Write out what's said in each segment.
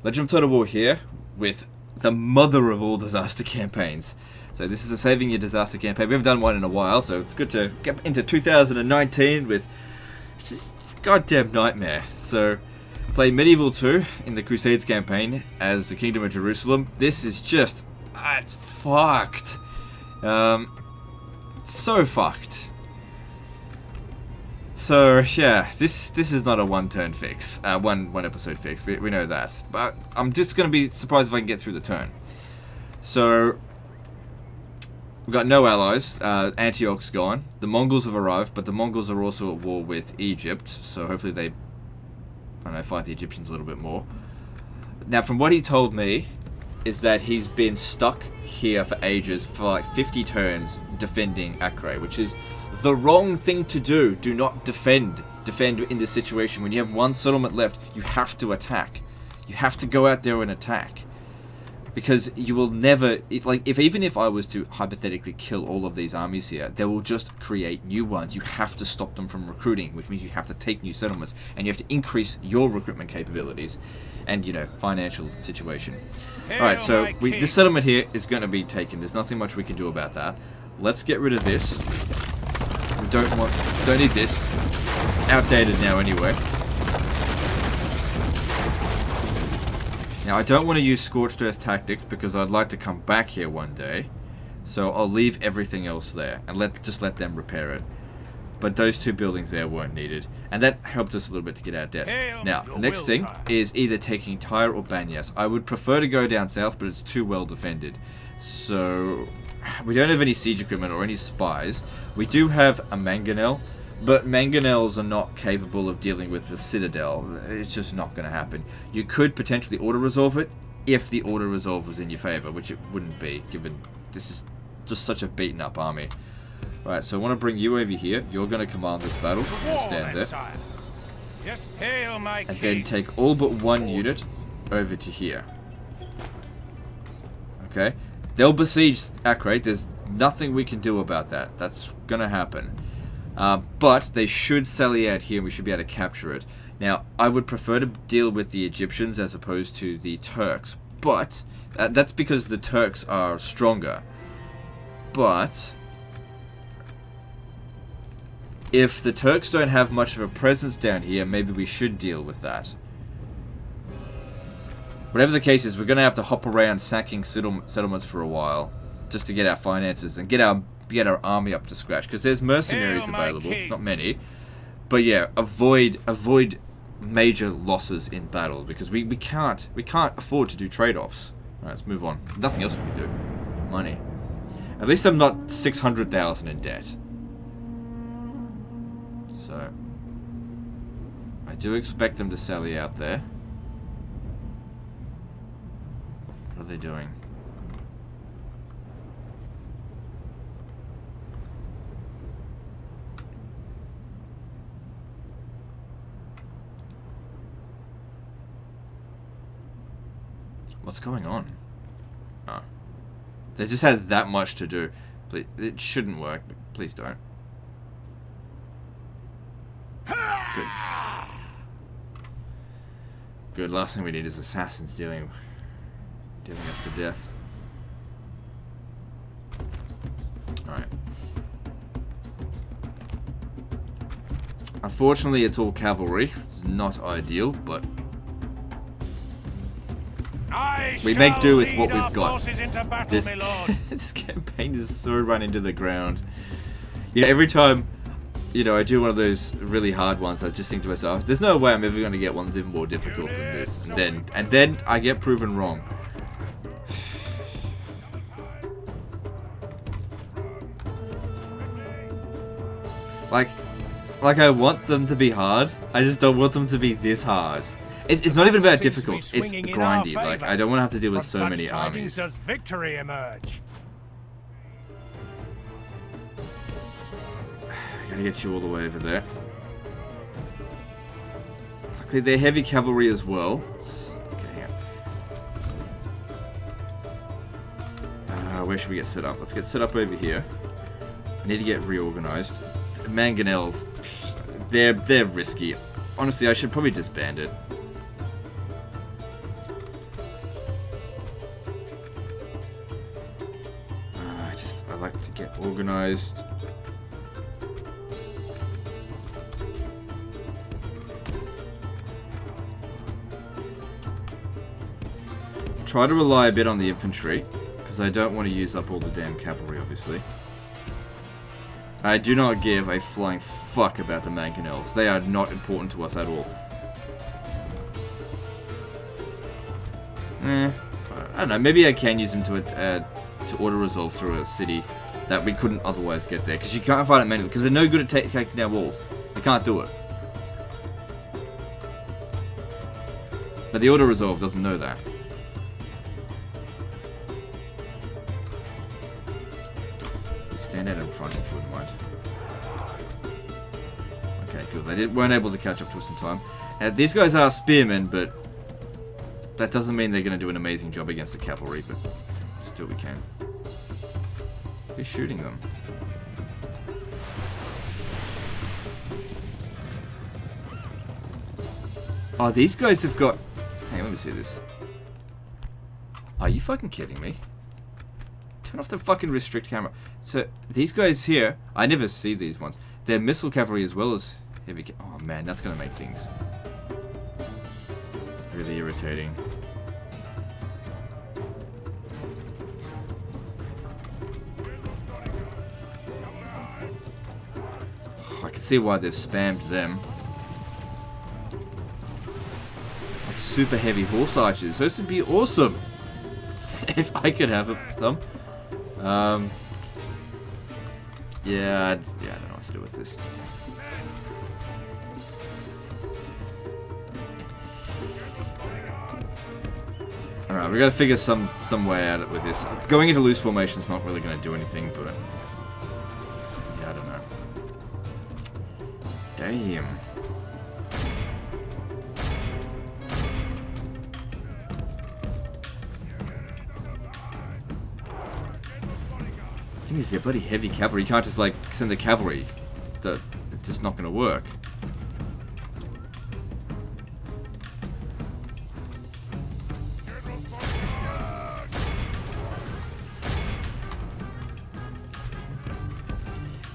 Legend of Total War here with the mother of all disaster campaigns. So this is a Saving Your Disaster campaign. We haven't done one in a while, so it's good to get into 2019 with just goddamn nightmare. So play Medieval 2 in the Crusades campaign as the Kingdom of Jerusalem. This is just, it's fucked. So fucked. So yeah, this is not a one-turn fix, one episode fix. We know that, but I'm just gonna be surprised if I can get through the turn. So we've got no allies. Antioch's gone. The Mongols have arrived, but the Mongols are also at war with Egypt. So hopefully they, I don't know, fight the Egyptians a little bit more. Now, from what he told me, is that he's been stuck here for ages, for like 50 turns, defending Acre, which is the wrong thing to do. Do not defend in this situation. When you have one settlement left, you have to attack. You have to go out there and attack. Because you will never, even if I was to hypothetically kill all of these armies here, they will just create new ones. You have to stop them from recruiting, which means you have to take new settlements, and you have to increase your recruitment capabilities and, you know, financial situation. Alright, so this settlement here is going to be taken. There's nothing much we can do about that. Let's get rid of this. We don't need this. It's outdated now anyway. Now, I don't want to use Scorched Earth tactics because I'd like to come back here one day. So I'll leave everything else there and just let them repair it. But those two buildings there weren't needed. And that helped us a little bit to get out of debt. Now, the next thing is either taking Tyre or Banyas. I would prefer to go down south, but it's too well defended. So we don't have any siege equipment or any spies. We do have a mangonel. But mangonels are not capable of dealing with the citadel. It's just not going to happen. You could potentially auto-resolve it if the auto-resolve was in your favor, which it wouldn't be, given this is just such a beaten-up army. Right, so I want to bring you over here. You're going to command this battle. You're going to stand there. Yes, hail my and then take all but one unit over to here. Okay? They'll besiege Acre. There's nothing we can do about that. That's going to happen. But they should sally out here and we should be able to capture it. Now, I would prefer to deal with the Egyptians as opposed to the Turks. But, that's because the Turks are stronger. But if the Turks don't have much of a presence down here, maybe we should deal with that. Whatever the case is, we're going to have to hop around sacking settlements for a while. Just to get our finances and get our army up to scratch, because there's mercenaries available, not many, but yeah, avoid major losses in battle, because we can't afford to do trade-offs. Alright, let's move on. Nothing else we can do. Money. At least I'm not 600,000 in debt. So I do expect them to sally out there. What are they doing? What's going on? Oh. They just had that much to do. Please, it shouldn't work, but please don't. Good. Good, last thing we need is assassins dealing us to death. Alright. Unfortunately, it's all cavalry. It's not ideal, but we make do with what we've got. This campaign is so run into the ground. You know, every time, you know, I do one of those really hard ones, I just think to myself, there's no way I'm ever going to get ones even more difficult than this. And then I get proven wrong. Like I want them to be hard. I just don't want them to be this hard. It's not even about difficult. It's grindy. Like, I don't want to have to deal with so many armies. Does victory emerge? I gotta get you all the way over there. Luckily, they're heavy cavalry as well. Okay, where should we get set up? Let's get set up over here. I need to get reorganized. Mangonels, they're risky. Honestly, I should probably disband it. like to get organized. Try to rely a bit on the infantry, because I don't want to use up all the damn cavalry, obviously. I do not give a flying fuck about the mangonels. They are not important to us at all. I don't know, maybe I can use them to auto-resolve through a city that we couldn't otherwise get there. Because you can't fight it manually, because they're no good at taking down walls. They can't do it. But the auto-resolve doesn't know that. Stand out in front if you wouldn't mind. Okay, good. They weren't able to catch up to us in time. These guys are spearmen, but that doesn't mean they're going to do an amazing job against the cavalry, but just do what we can. Who's shooting them? Oh, these guys have got... Hang on, let me see this. Are you fucking kidding me? Turn off the fucking restrict camera. So, these guys here, I never see these ones. They're missile cavalry as well as heavy oh man, that's gonna make things really irritating. I can see why they've spammed them. Like super heavy horse archers. Those would be awesome. If I could have some. Yeah, I don't know what to do with this. Alright, we gotta figure some way out with this. Going into loose formation is not really gonna do anything, but yeah, I don't know. Damn. The thing is, they're bloody heavy cavalry. You can't just like send the cavalry. It's just not gonna work.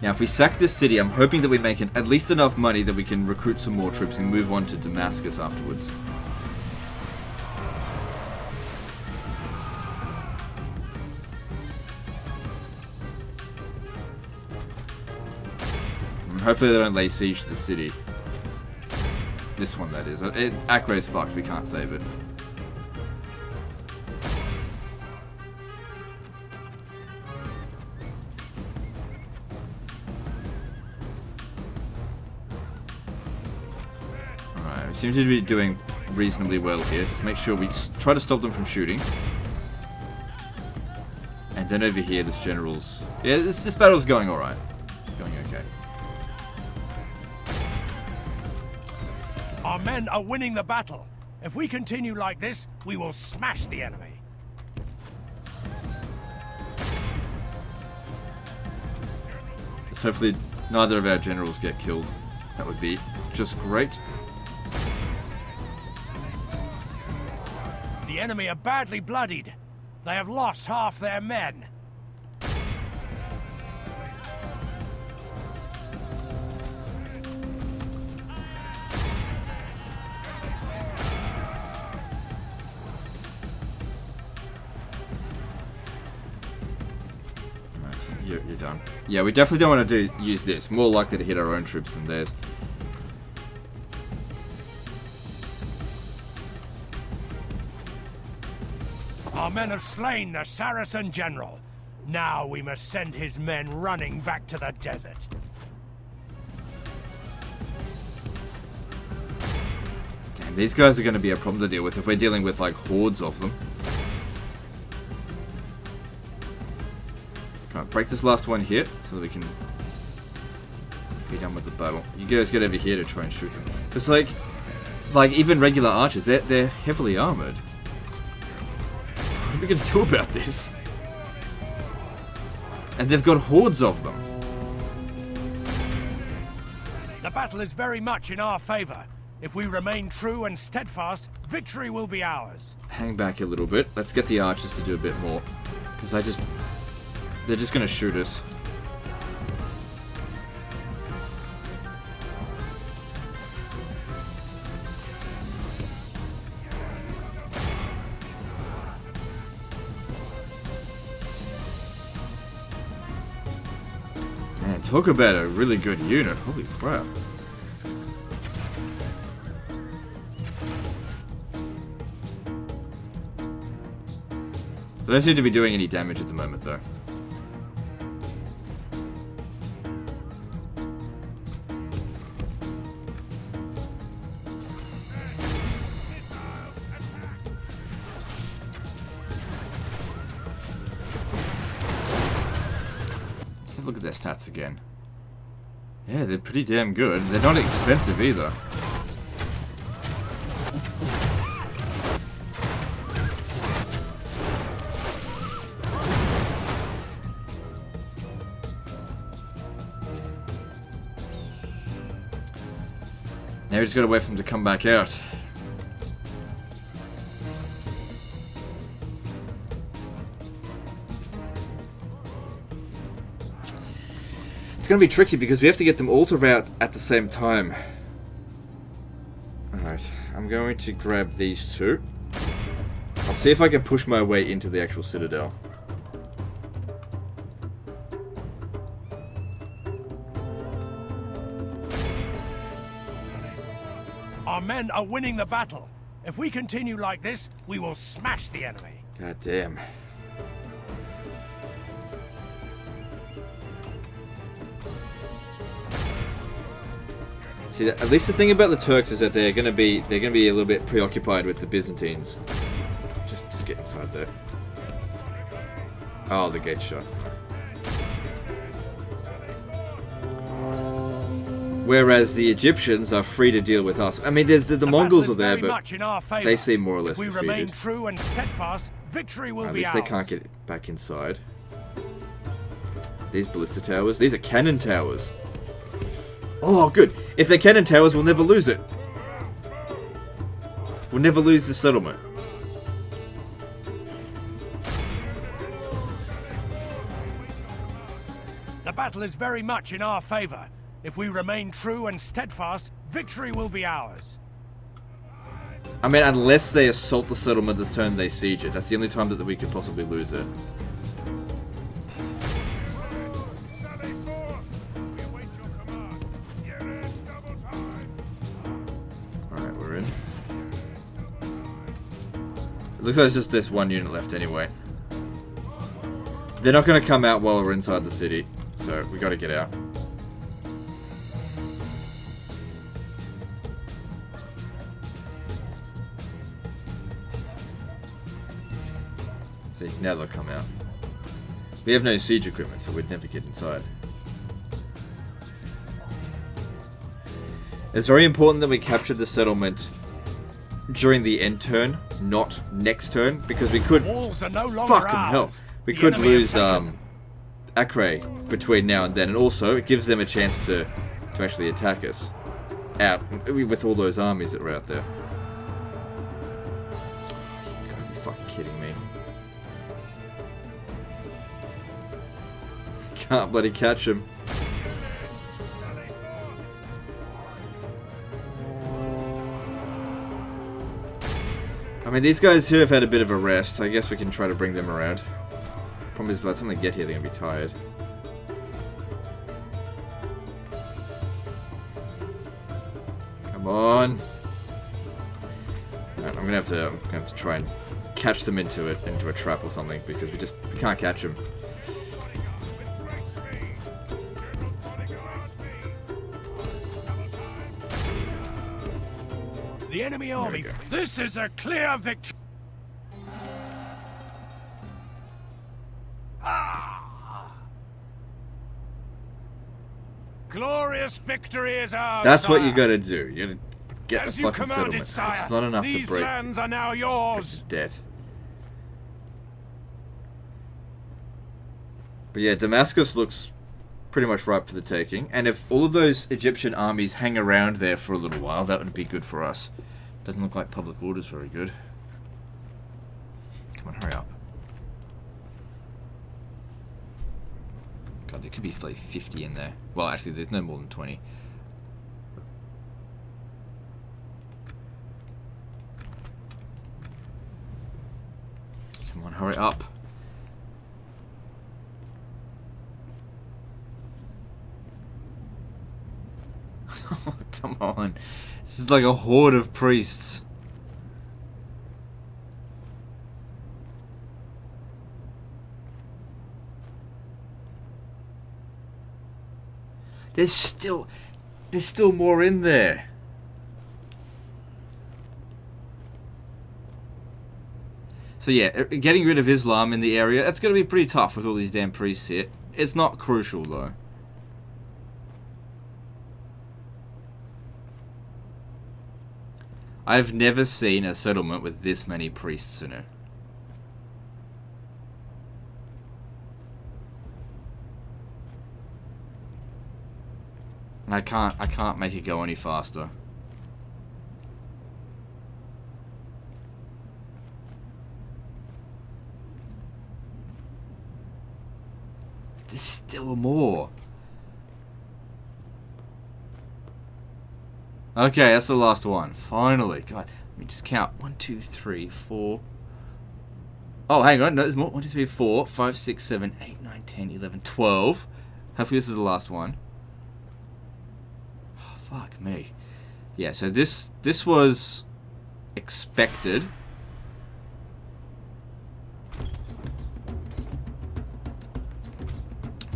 Now, if we sack this city, I'm hoping that we make at least enough money that we can recruit some more troops and move on to Damascus afterwards. And hopefully they don't lay siege to the city. This one, that is. Acre is fucked, we can't save it. We seem to be doing reasonably well here. Just make sure we try to stop them from shooting. And then over here, this general's... Yeah, this battle's going alright. It's going okay. Our men are winning the battle. If we continue like this, we will smash the enemy. Just hopefully neither of our generals get killed. That would be just great. The enemy are badly bloodied. They have lost half their men. Alright, you're done. Yeah, we definitely don't want to use this. More likely to hit our own troops than theirs. Our men have slain the Saracen general. Now we must send his men running back to the desert. Damn, these guys are going to be a problem to deal with if we're dealing with, like, hordes of them. Come on, break this last one here so that we can be done with the battle. You guys get over here to try and shoot them. Because, like even regular archers, they're heavily armored. What are we going to do about this? And they've got hordes of them. The battle is very much in our favor. If we remain true and steadfast, victory will be ours. Hang back a little bit. Let's get the archers to do a bit more. Because They're just gonna shoot us. Man, talk about a really good unit. Holy crap. They don't seem to be doing any damage at the moment, though. Let's have a look at their stats again. Yeah, they're pretty damn good. They're not expensive either. Now we just gotta wait for them to come back out. It's gonna be tricky because we have to get them all to rout at the same time. Alright, I'm going to grab these two. I'll see if I can push my way into the actual citadel. Our men are winning the battle. If we continue like this, we will smash the enemy. God damn. See, at least the thing about the Turks is that they're gonna be a little bit preoccupied with the Byzantines. Just get inside there. Oh, the gate's shut. Whereas the Egyptians are free to deal with us. I mean, there's the Mongols are there, but they seem more or less defeated. If we remain true and steadfast, victory will be ours. At least they can't get back inside. These ballista towers. These are cannon towers. Oh, good. If they're cannon towers, we'll never lose it. We'll never lose the settlement. The battle is very much in our favor. If we remain true and steadfast, victory will be ours. I mean, unless they assault the settlement the turn they siege it. That's the only time that we could possibly lose it. Alright, we're in. It looks like there's just this one unit left anyway. They're not going to come out while we're inside the city, so we got to get out. See, now they'll come out. We have no siege equipment, so we'd never get inside. It's very important that we capture the settlement during the end turn, not next turn, because we could fucking hell. We could lose Acre between now and then, and also it gives them a chance to actually attack us out with all those armies that were out there. You gotta be fucking kidding me. Can't bloody catch him. I mean, these guys here have had a bit of a rest. I guess we can try to bring them around. Problem is, by the time they get here, they're gonna be tired. Come on. Right, I'm gonna have to try and catch them into a trap or something, because we can't catch them. The enemy army. This is a clear victory. Glorious victory is ours. That's sire. what you gotta do. You gotta get As the fucking settlement. Sire, it's not enough to these break lands are now yours. debt. But yeah, Damascus looks pretty much ripe for the taking. And if all of those Egyptian armies hang around there for a little while, that would be good for us. Doesn't look like public order's very good. Come on, hurry up. could be like 50 in there. Well, actually, there's no more than 20. Come on, hurry up. Oh, come on. This is like a horde of priests. There's still more in there. So yeah, getting rid of Islam in the area, that's going to be pretty tough with all these damn priests here. It's not crucial though. I've never seen a settlement with this many priests in it. And I can't make it go any faster. There's still more. Okay, that's the last one. Finally. God, let me just count. 1, 2, 3, 4. Oh, hang on. No, there's more. 1, 2, 3, 4, 5, 6, 7, 8, 9, 10, 11, 12. Hopefully this is the last one. Oh, fuck me. Yeah, so this was expected.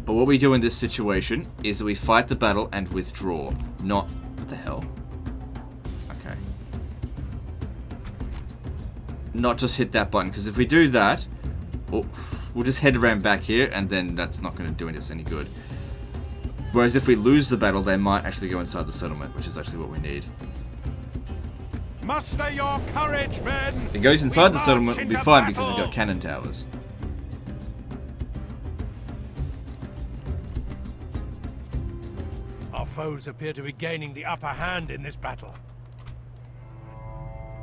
But what we do in this situation is that we fight the battle and withdraw. Not... What the hell? Okay. Not just hit that button, because if we do that... Oh, we'll just head around back here, and then that's not going to do us any good. Whereas if we lose the battle, they might actually go inside the settlement, which is actually what we need. Muster your courage, men! If it goes inside the settlement, we'll be fine because we've got cannon towers. Our foes appear to be gaining the upper hand in this battle.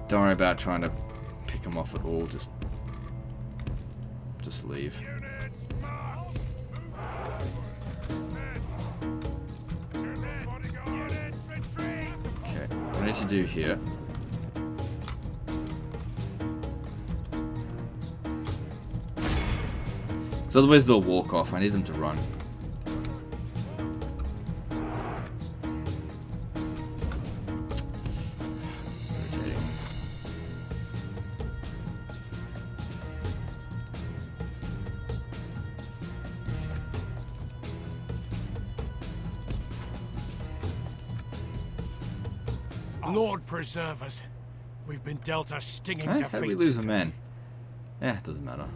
Don't worry about trying to pick them off at all, just leave. Okay, what I need to do here... Because otherwise they'll walk off, I need them to run. Lord preserve us. We've been dealt a stinging defeat. How did we lose a man? Yeah, it doesn't matter.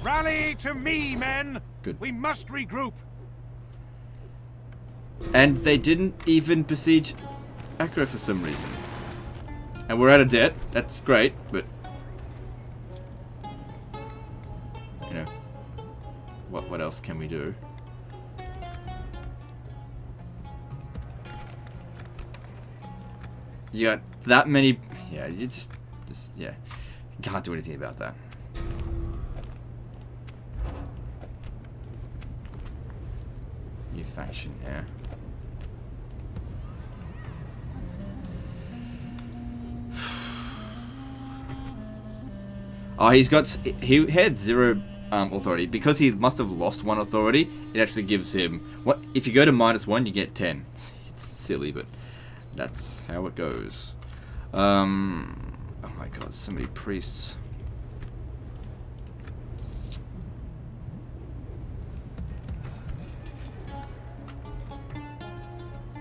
Rally to me, men! Good. We must regroup. And they didn't even besiege Accra for some reason. And we're out of debt. That's great, but... You know... What else can we do? You got that many... Yeah, you just yeah. You can't do anything about that. New faction here. Oh, he had 0 authority. Because he must have lost 1 authority, it actually gives him... What if you go to -1, you get 10. It's silly, but... That's how it goes. Oh my god, so many priests.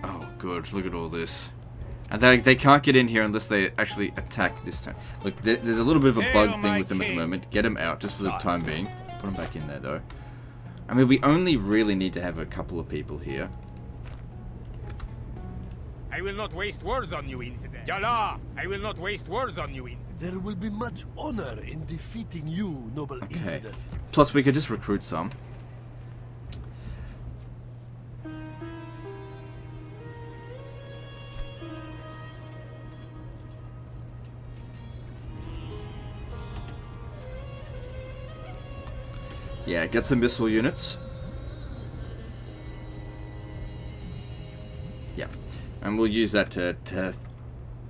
Oh good, look at all this. And they can't get in here unless they actually attack this time. Look, there's a little bit of a bug thing with them at the moment. Get them out just for the time being. Put them back in there though. I mean, we only really need to have a couple of people here. I will not waste words on you, infidel. Yalla! I will not waste words on you, infidel. There will be much honor in defeating you, noble infidel. Plus, we could just recruit some. Yeah, get some missile units. Yeah. And we'll use that to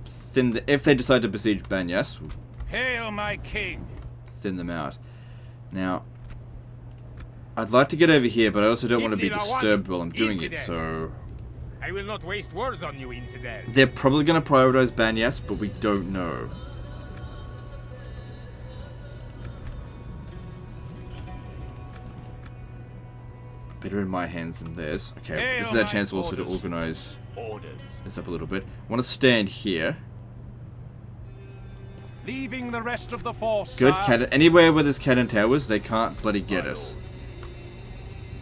thin the... If they decide to besiege Banyas, we'll Hail my king! thin them out. Now, I'd like to get over here, but I also don't want to be disturbed while I'm doing it, so... I will not waste words on you, infidel. They're probably going to prioritize Banyas, but we don't know. Better in my hands than theirs. Okay, this is our chance also to organize this up a little bit. I want to stand here. Leaving the rest of the force. Good cannon. Anywhere where there's cannon towers, they can't bloody get us.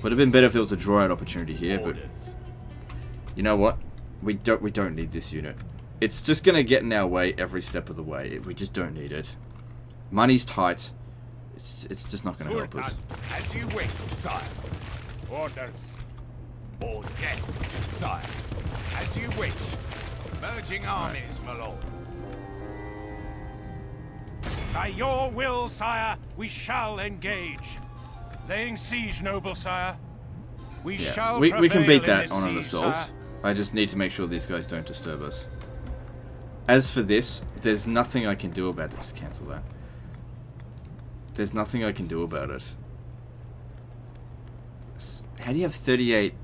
Would have been better if there was a draw out opportunity here, but you know what? We don't need this unit. It's just gonna get in our way every step of the way. We just don't need it. Money's tight. It's just not gonna help us. As you wish, sire. Orders. Orders. Yes, sire. As you wish. Merging armies, my lord. By your will, sire, we shall engage. Laying siege, noble sire. We shall we can beat prevail that in on an this assault. siege, I just need to make sure these guys don't disturb us. As for this, there's nothing I can do about this. Cancel that. There's nothing I can do about it. How do you have 38?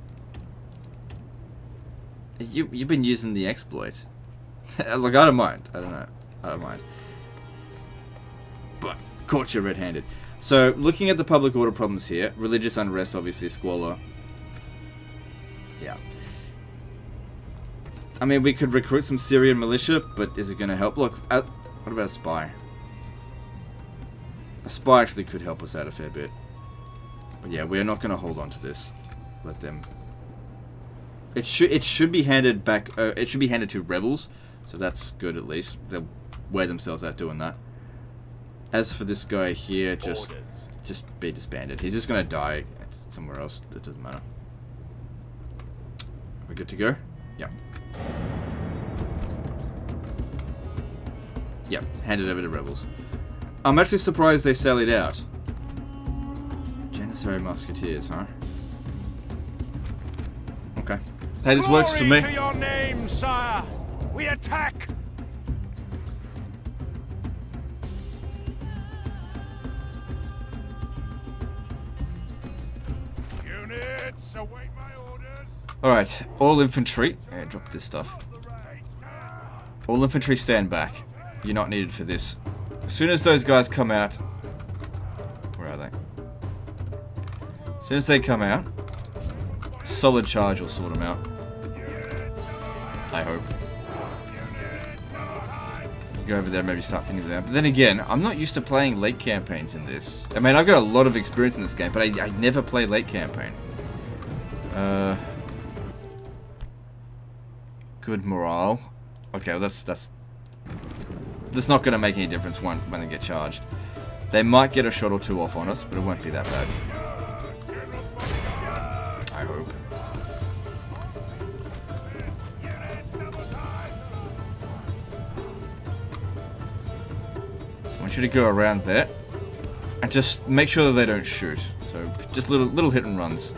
You've been using the exploit. Look, I don't mind. I don't know. I don't mind. But caught you red-handed. So, looking at the public order problems here, religious unrest, obviously, squalor. Yeah. I mean, we could recruit some Syrian militia, but is it going to help? Look, what about a spy? A spy actually could help us out a fair bit. But yeah, we're not going to hold on to this. Let them... It should be handed back... it should be handed to rebels, so that's good at least. They'll wear themselves out doing that. As for this guy here, just be disbanded. He's just going to die somewhere else. It doesn't matter. We're good to go? Yeah. Yep, hand it over to rebels. I'm actually surprised they sallied out. Janissary Musketeers, huh? Okay. Hey, this works for me. Glory to your name, sire. We attack. Units, await my orders. Alright, all infantry. Yeah, drop this stuff. All infantry stand back. You're not needed for this. As soon as those guys come out... Where are they? As soon as they come out, solid charge will sort them out. I hope. Go over there, maybe start thinking them out. But then again, I'm not used to playing late campaigns in this. I mean, I've got a lot of experience in this game, but I never play late campaign. Good morale. Okay, well that's not going to make any difference when they get charged. They might get a shot or two off on us, but it won't be that bad. I hope. I want you to go around there and just make sure that they don't shoot. So just little hit and runs.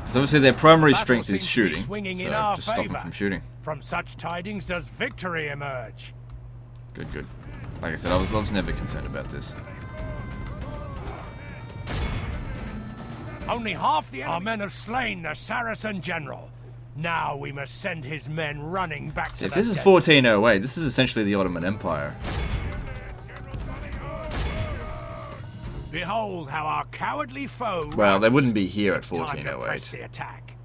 Because obviously their primary strength is shooting, so just stop them from shooting. From such tidings does victory emerge. Good. Like I said, I was never concerned about this. Only half our men have slain the Saracen general. Now we must send his men running back to the If this is desert. 1408, this is essentially the Ottoman Empire. Behold how our cowardly foe. Well, they wouldn't be here at It's time to press 1408. the attack.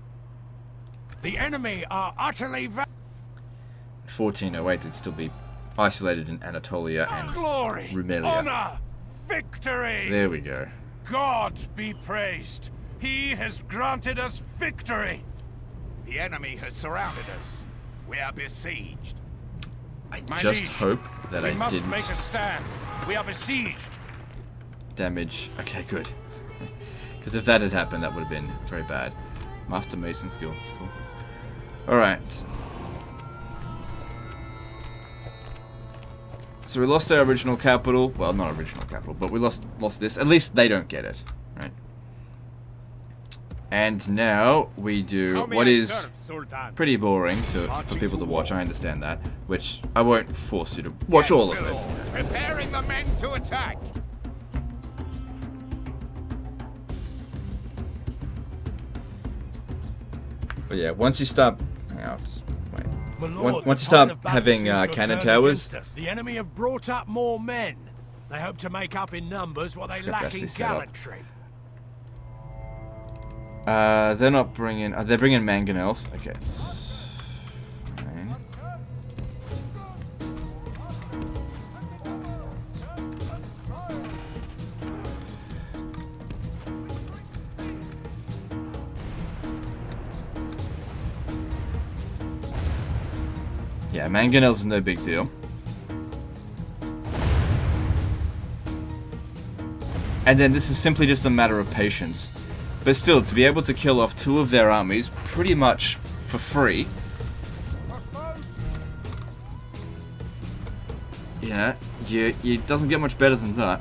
The enemy are utterly 1408, they'd still be isolated in Anatolia and glory, Rumelia. honor, victory. There we go. God be praised. He has granted us victory. The enemy has surrounded us. We are besieged. I My just liege, hope that we I must didn't make a stand. We are besieged. damage. Okay, good. Because if that had happened, that would have been very bad. Master Mason skill. That's cool. Alright. So we lost our original capital. Well, not original capital, but we lost this. At least they don't get it. Right. And now we do what is pretty boring for people to watch. I understand that. Which I won't force you to watch all of it. Preparing the men to attack. But yeah, once you start... I'll just wait. My lord, Once you the tide start of battle having seems to have cannon turned towers... against us. The enemy have brought up more men. They hope to make up in numbers what they Let's lack actually in set up. gallantry. They're not bringing... they're bringing mangonels. Okay, it's fine. Yeah, mangonels is no big deal. And then this is simply just a matter of patience. But still, to be able to kill off 2 of their armies pretty much for free. You know, it doesn't get much better than that.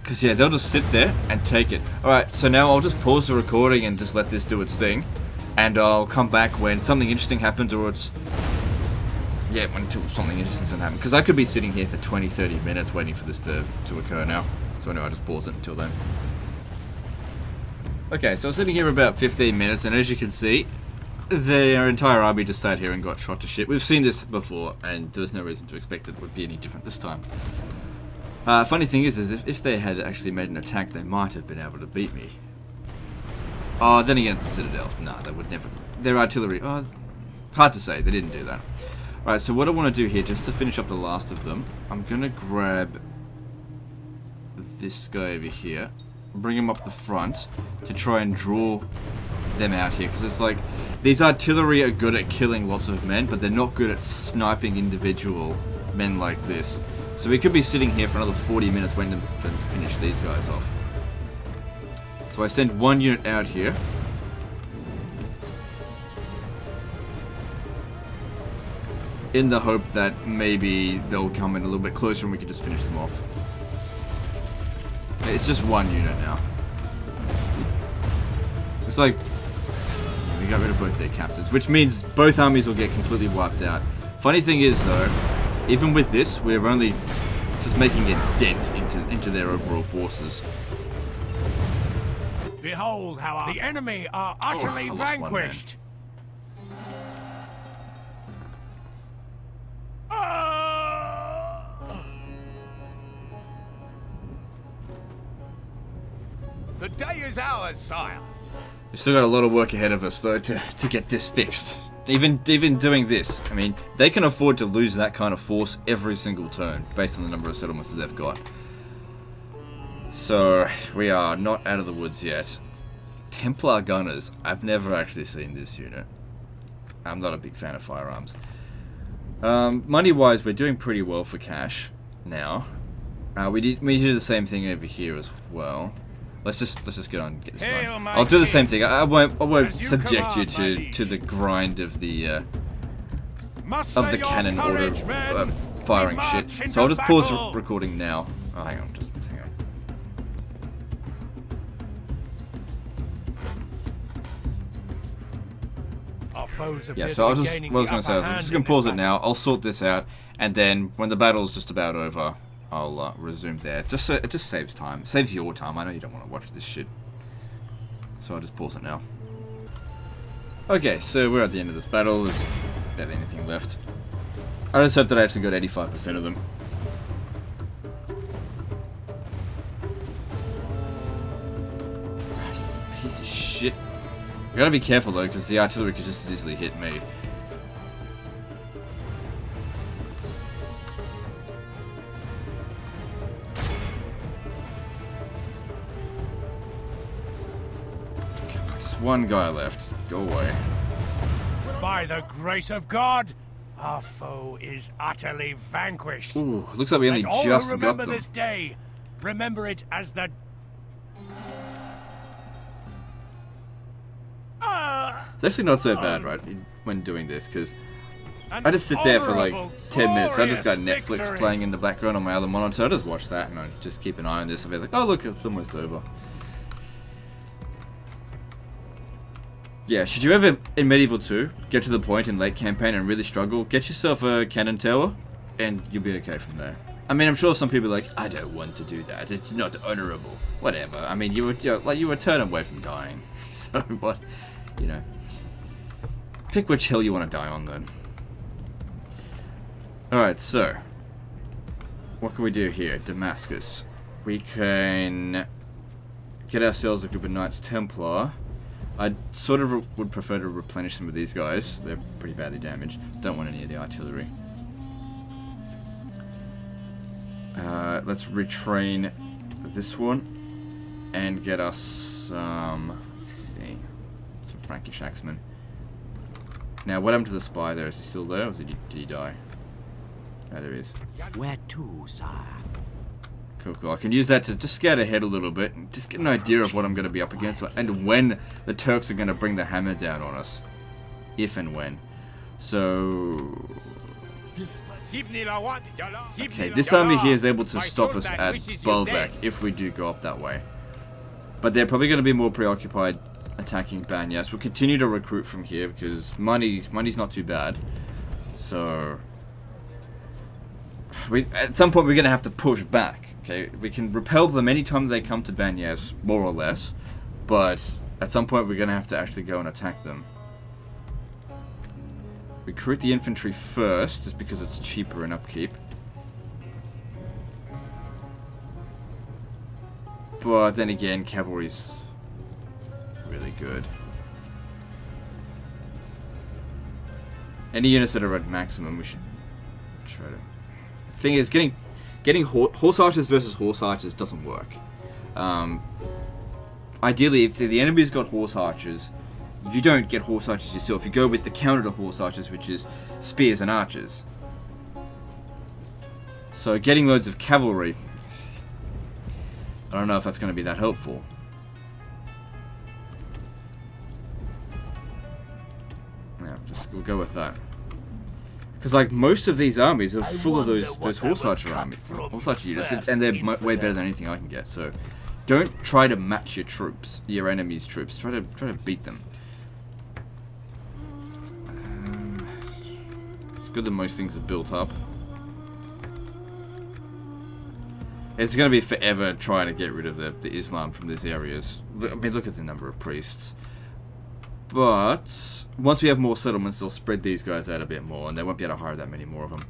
Because, yeah, they'll just sit there and take it. Alright, so now I'll just pause the recording and just let this do its thing. And I'll come back when something interesting happens or it's... Yeah, when something interesting's gonna happen. Because I could be sitting here for 20-30 minutes waiting for this to occur now. So anyway, I'll just pause it until then. Okay, so I was sitting here for about 15 minutes, and as you can see, their entire army just sat here and got shot to shit. We've seen this before, and there was no reason to expect it would be any different this time. Funny thing is if they had actually made an attack, they might have been able to beat me. Oh, then again, it's the Citadel. Nah, they would never. Their artillery. Oh, hard to say. They didn't do that. Alright, so what I want to do here, just to finish up the last of them, I'm going to grab this guy over here, bring him up the front to try and draw them out here. Because it's like, these artillery are good at killing lots of men, but they're not good at sniping individual men like this. So we could be sitting here for another 40 minutes waiting to finish these guys off. So I send 1 unit out here. In the hope that maybe they'll come in a little bit closer and we can just finish them off. It's just 1 unit now. It's like... we got rid of both their captains, which means both armies will get completely wiped out. Funny thing is though, even with this, we're only just making a dent into their overall forces. Behold how the enemy are utterly vanquished. The day is ours, sire. We've still got a lot of work ahead of us though to get this fixed. Even doing this, I mean, they can afford to lose that kind of force every single turn, based on the number of settlements that they've got. So, we are not out of the woods yet. Templar Gunners, I've never actually seen this unit. I'm not a big fan of firearms. Money-wise, we're doing pretty well for cash now. We do the same thing over here as well. Let's just get on and get this done. I'll do the same thing. I won't subject you to the grind of the cannon order firing shit. So I'll just pause the recording now. Oh, hang on, just hang on. Yeah, so what I was going to say, I'm just going to pause it now. I'll sort this out, and then when the battle's just about over, I'll resume there. Just so it just saves time. It saves your time. I know you don't want to watch this shit. So I'll just pause it now. Okay, so we're at the end of this battle. There's barely anything left. I just hope that I actually got 85% of them. Piece of shit. You gotta be careful though, because the artillery could just as easily hit me. Come on, just one guy left. Go away. By the grace of God, our foe is utterly vanquished. Ooh, looks like we only Let all just who got remember them. this day, remember it as the... It's actually not so bad, right, when doing this, because I just sit there for like 10 minutes. I just got Netflix playing in the background on my other monitor. I just watch that and I just keep an eye on this. I'll be like, oh look, it's almost over. Yeah, should you ever, in Medieval 2, get to the point in late campaign and really struggle, get yourself a cannon tower, and you'll be okay from there. I mean, I'm sure some people are like, I don't want to do that. It's not honorable. Whatever. I mean, you were a turn away from dying. So, what, you know. Pick which hill you want to die on, then. Alright, so. What can we do here? Damascus. We can get ourselves a group of Knights Templar. I sort of would prefer to replenish some of these guys. They're pretty badly damaged. Don't want any of the artillery. Let's retrain this one and get us some. Let's see, some Frankish axemen. Now, what happened to the spy there? Is he still there, or did he die? Oh, there he is. Where to, sire? Cool, cool. I can use that to just scout ahead a little bit and just get an idea of what I'm going to be up against and when the Turks are going to bring the hammer down on us. If and when. So... Okay, this army here is able to stop us at Baalbek if we do go up that way. But they're probably going to be more preoccupied attacking Banyas. We'll continue to recruit from here because money's not too bad. So... at some point we're going to have to push back. Okay, we can repel them anytime they come to Banyas, more or less. But at some point we're going to have to actually go and attack them. Recruit the infantry first, just because it's cheaper in upkeep. But then again, cavalry's really good. Any units that are at maximum, we should try to... Thing is, getting horse archers versus horse archers doesn't work. Ideally, if the enemy's got horse archers, you don't get horse archers yourself. You go with the counter to horse archers, which is spears and archers. So getting loads of cavalry, I don't know if that's going to be that helpful. Yeah, we'll go with that. Because like most of these armies are full of those horse archer units, and they're way better than anything I can get. So don't try to match your troops, your enemy's troops. Try to beat them. It's good that most things are built up. It's going to be forever trying to get rid of the Islam from these areas. I mean, look at the number of priests. But once we have more settlements, they'll spread these guys out a bit more, and they won't be able to hire that many more of them.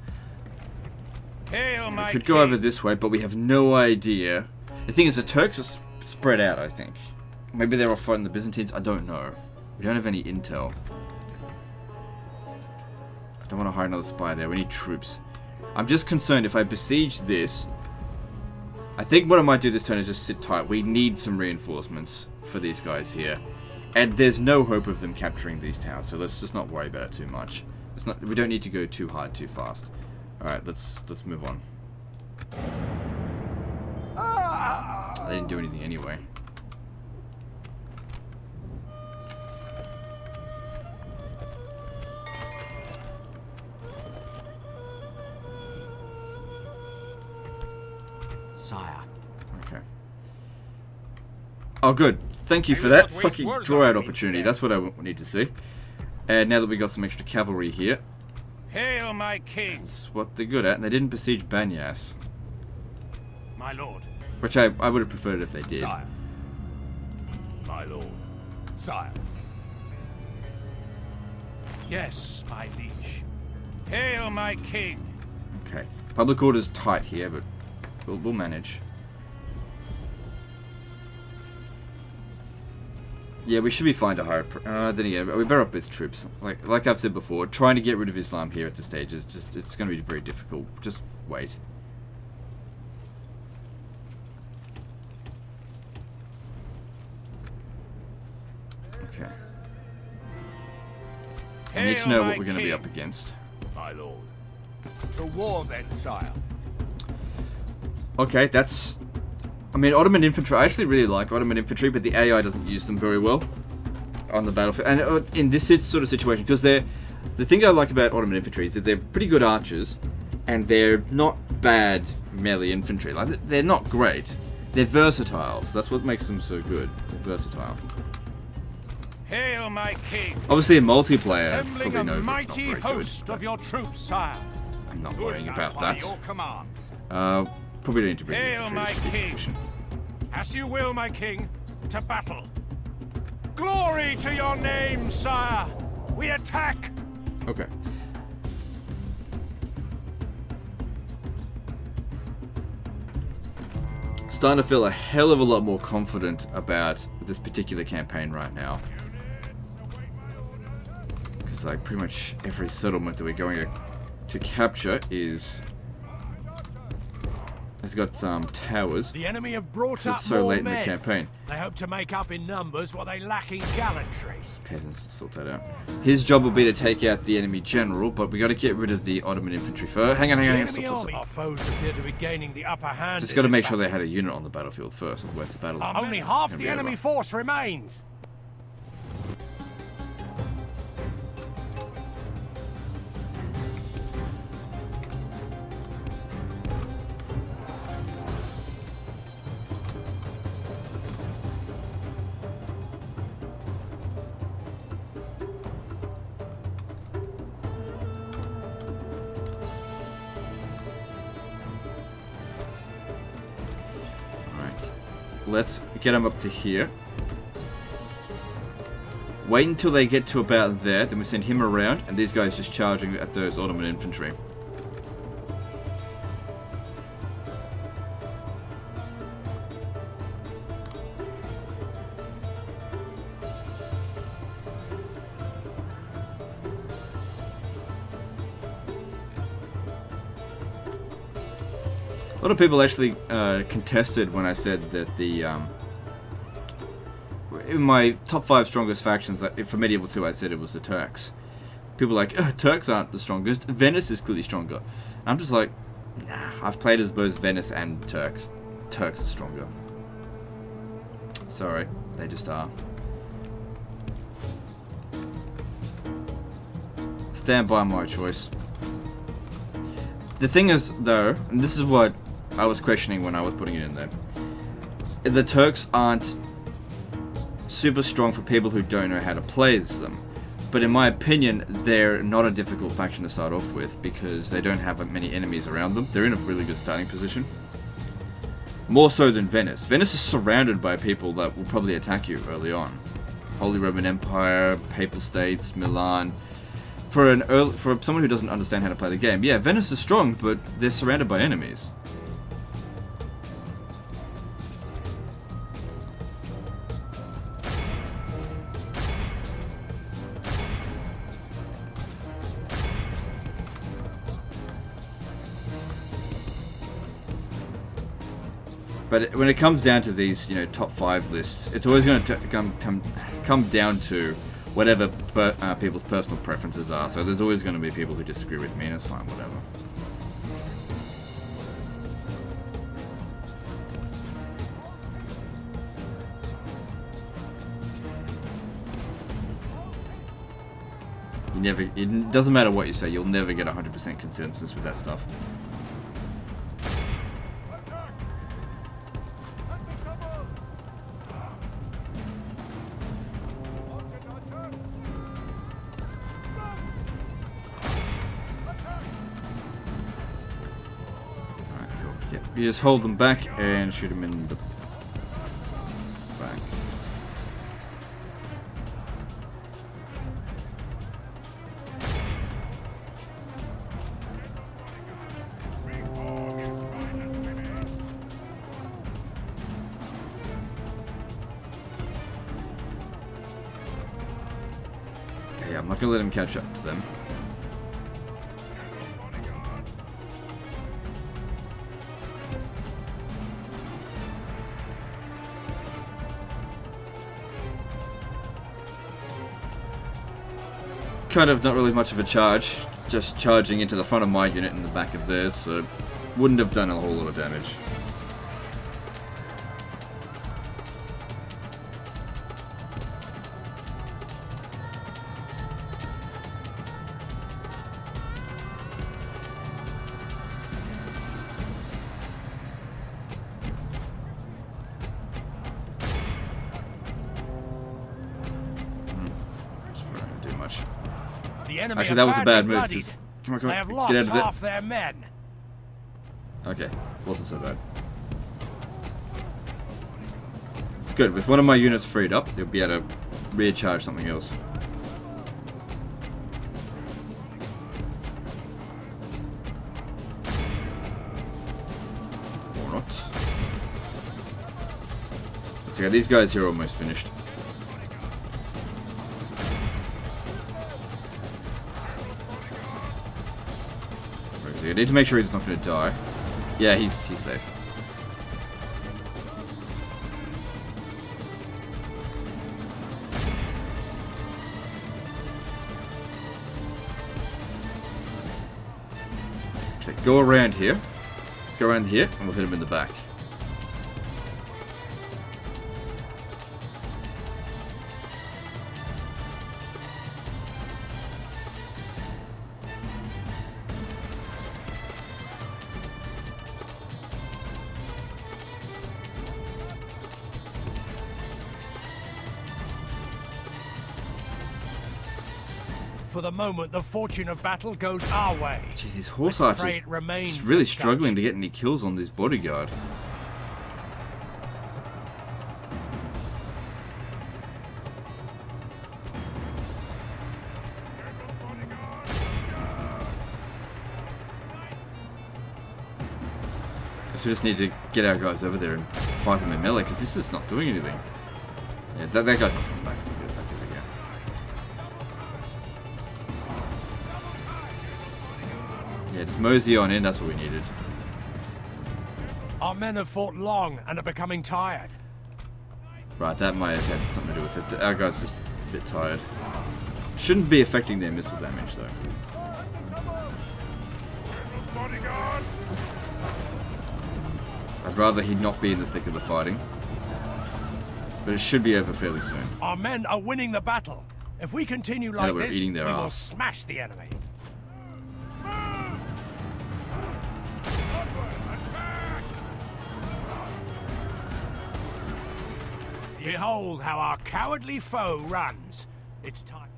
Hail, We could go over this way, but we have no idea. The thing is, the Turks are spread out, I think. Maybe they're off fighting the Byzantines, I don't know. We don't have any intel. I don't want to hire another spy there, we need troops. I'm just concerned if I besiege this... I think what I might do this turn is just sit tight. We need some reinforcements for these guys here. And there's no hope of them capturing these towns, so let's just not worry about it too much. We don't need to go too hard too fast. Alright, let's move on. They didn't do anything anyway. Sire. Okay. Oh, good. Thank you for that. Fucking draw out opportunity. That's what I need to see. And now that we got some extra cavalry here, Hail, my king. that's what they're good at. And they didn't besiege Banyas, My lord. which I would have preferred if they did. Sire. My lord. Sire. Yes, my liege. Hail, my king. Okay. Public order's tight here, but we'll manage. Yeah, we should be fine to hire. Then again, we're better off with troops. Like I've said before, trying to get rid of Islam here at this stage is it's going to be very difficult. Just wait. Okay. I need to know what we're going to be up against. My lord. To war then, sire. Okay, that's... I mean, Ottoman infantry, I actually really like Ottoman infantry, but the AI doesn't use them very well on the battlefield. And in this sort of situation, because they're... The thing I like about Ottoman infantry is that they're pretty good archers, and they're not bad melee infantry. Like, they're not great. They're versatile, so that's what makes them so good. They're versatile. Hail, my king! Obviously, in multiplayer, Assembling probably a no, mighty not very host good, of your troops, sire. I'm not worrying about By that. your command. Probably don't need to bring Hail, infantry, my this should be king. sufficient. As you will, my king, to battle. Glory to your name, sire! We attack! Okay. Starting to feel a hell of a lot more confident about this particular campaign right now. Because like pretty much every settlement that we're going to capture has got towers. The enemy have brought Because up it's so more late in the men. campaign. They hope to make up in numbers what they lack in gallantry. Peasants to sort that out. His job will be to take out the enemy general, but we got to get rid of the Ottoman infantry first. Hang on, stop. Our foes appear to be gaining the upper hand. Just in got to this make sure battle. they had a unit on the battlefield first, otherwise the battle. Only half gonna the be enemy over. force remains. Alright. Let's get them up to here. Wait until they get to about there, then we send him around, and these guys just charging at those Ottoman infantry. A lot of people actually contested when I said that the in my top 5 strongest factions for Medieval 2, I said it was the Turks. People were like, Turks aren't the strongest. Venice is clearly stronger. And I'm just like, nah. I've played as both Venice and Turks. Turks are stronger. Sorry, they just are. Stand by my choice. The thing is, though, and this is what I was questioning when I was putting it in there. The Turks aren't super strong for people who don't know how to play as them. But in my opinion, they're not a difficult faction to start off with because they don't have many enemies around them. They're in a really good starting position. More so than Venice. Venice is surrounded by people that will probably attack you early on. Holy Roman Empire, Papal States, Milan. For someone who doesn't understand how to play the game, yeah, Venice is strong, but they're surrounded by enemies. But when it comes down to these, top 5 lists, it's always going to come down to whatever people's personal preferences are. So there's always going to be people who disagree with me, and it's fine, whatever. It doesn't matter what you say, you'll never get 100% consensus with that stuff. You just hold them back and shoot them in the back. Yeah, I'm not gonna let him catch up to them. Kind of not really much of a charge, just charging into the front of my unit and the back of theirs, so wouldn't have done a whole lot of damage. The enemy Actually, that was a bad move. bloodied. Just, come on, They have get lost out of it. half their men. Okay, wasn't so bad. It's good. With one of my units freed up, they'll be able to recharge something else. Or not. Let's see, these guys here are almost finished. I need to make sure he's not going to die. Yeah, he's safe. Okay, go around here. Go around here, and we'll hit him in the back. For the moment, the fortune of battle goes our way. Jeez, these horse Let's pray archers it remains just really as such. struggling to get any kills on this bodyguard. Guess we just need to get our guys over there and fight them in melee, because this is not doing anything. Yeah, that guy's not coming back. Let's get back here again. Yeah, just mosey on in, that's what we needed. Our men have fought long and are becoming tired. Right, that might have had something to do with it. Our guys just a bit tired. Shouldn't be affecting their missile damage, though. I'd rather he not be in the thick of the fighting. But it should be over fairly soon. Our men are winning the battle. If we continue that like we're this, eating their we will ass. smash the enemy. Behold how our cowardly foe runs. It's time.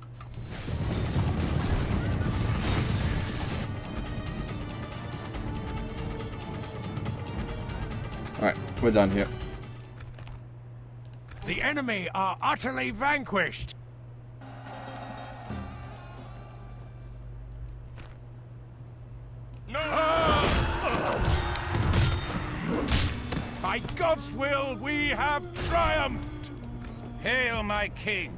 Alright, we're done here. The enemy are utterly vanquished. By God's will, we have triumphed. Hail, my king.